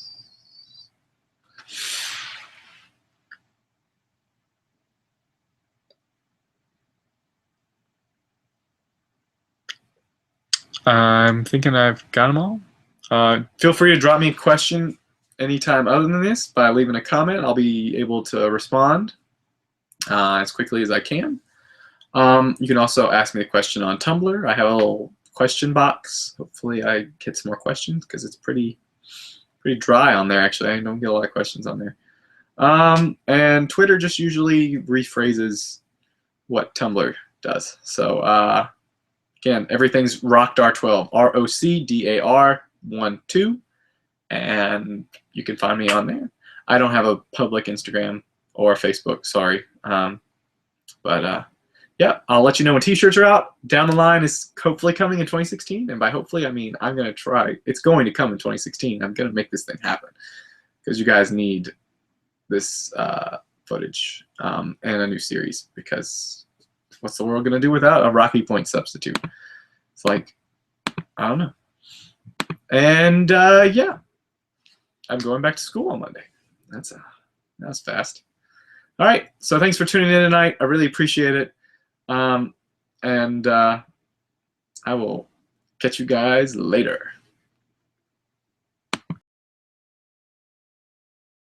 I'm thinking I've got them all. Feel free to drop me a question anytime other than this by leaving a comment. I'll be able to respond as quickly as I can. You can also ask me a question on Tumblr. I have a little question box. Hopefully I get some more questions, because it's pretty dry on there, actually. I don't get a lot of questions on there. And Twitter just usually rephrases what Tumblr does. So again, everything's RockDar12, ROCDAR12, and you can find me on there. I don't have a public Instagram or Facebook, sorry. Yeah, I'll let you know when t-shirts are out. Down the line is hopefully coming in 2016, and by hopefully, I mean I'm going to try. It's going to come in 2016. I'm going to make this thing happen, because you guys need this footage and a new series, because what's the world going to do without a Rocky Point substitute? It's like, I don't know. And yeah, I'm going back to school on Monday. That's fast. All right, so thanks for tuning in tonight. I really appreciate it. And I will catch you guys later.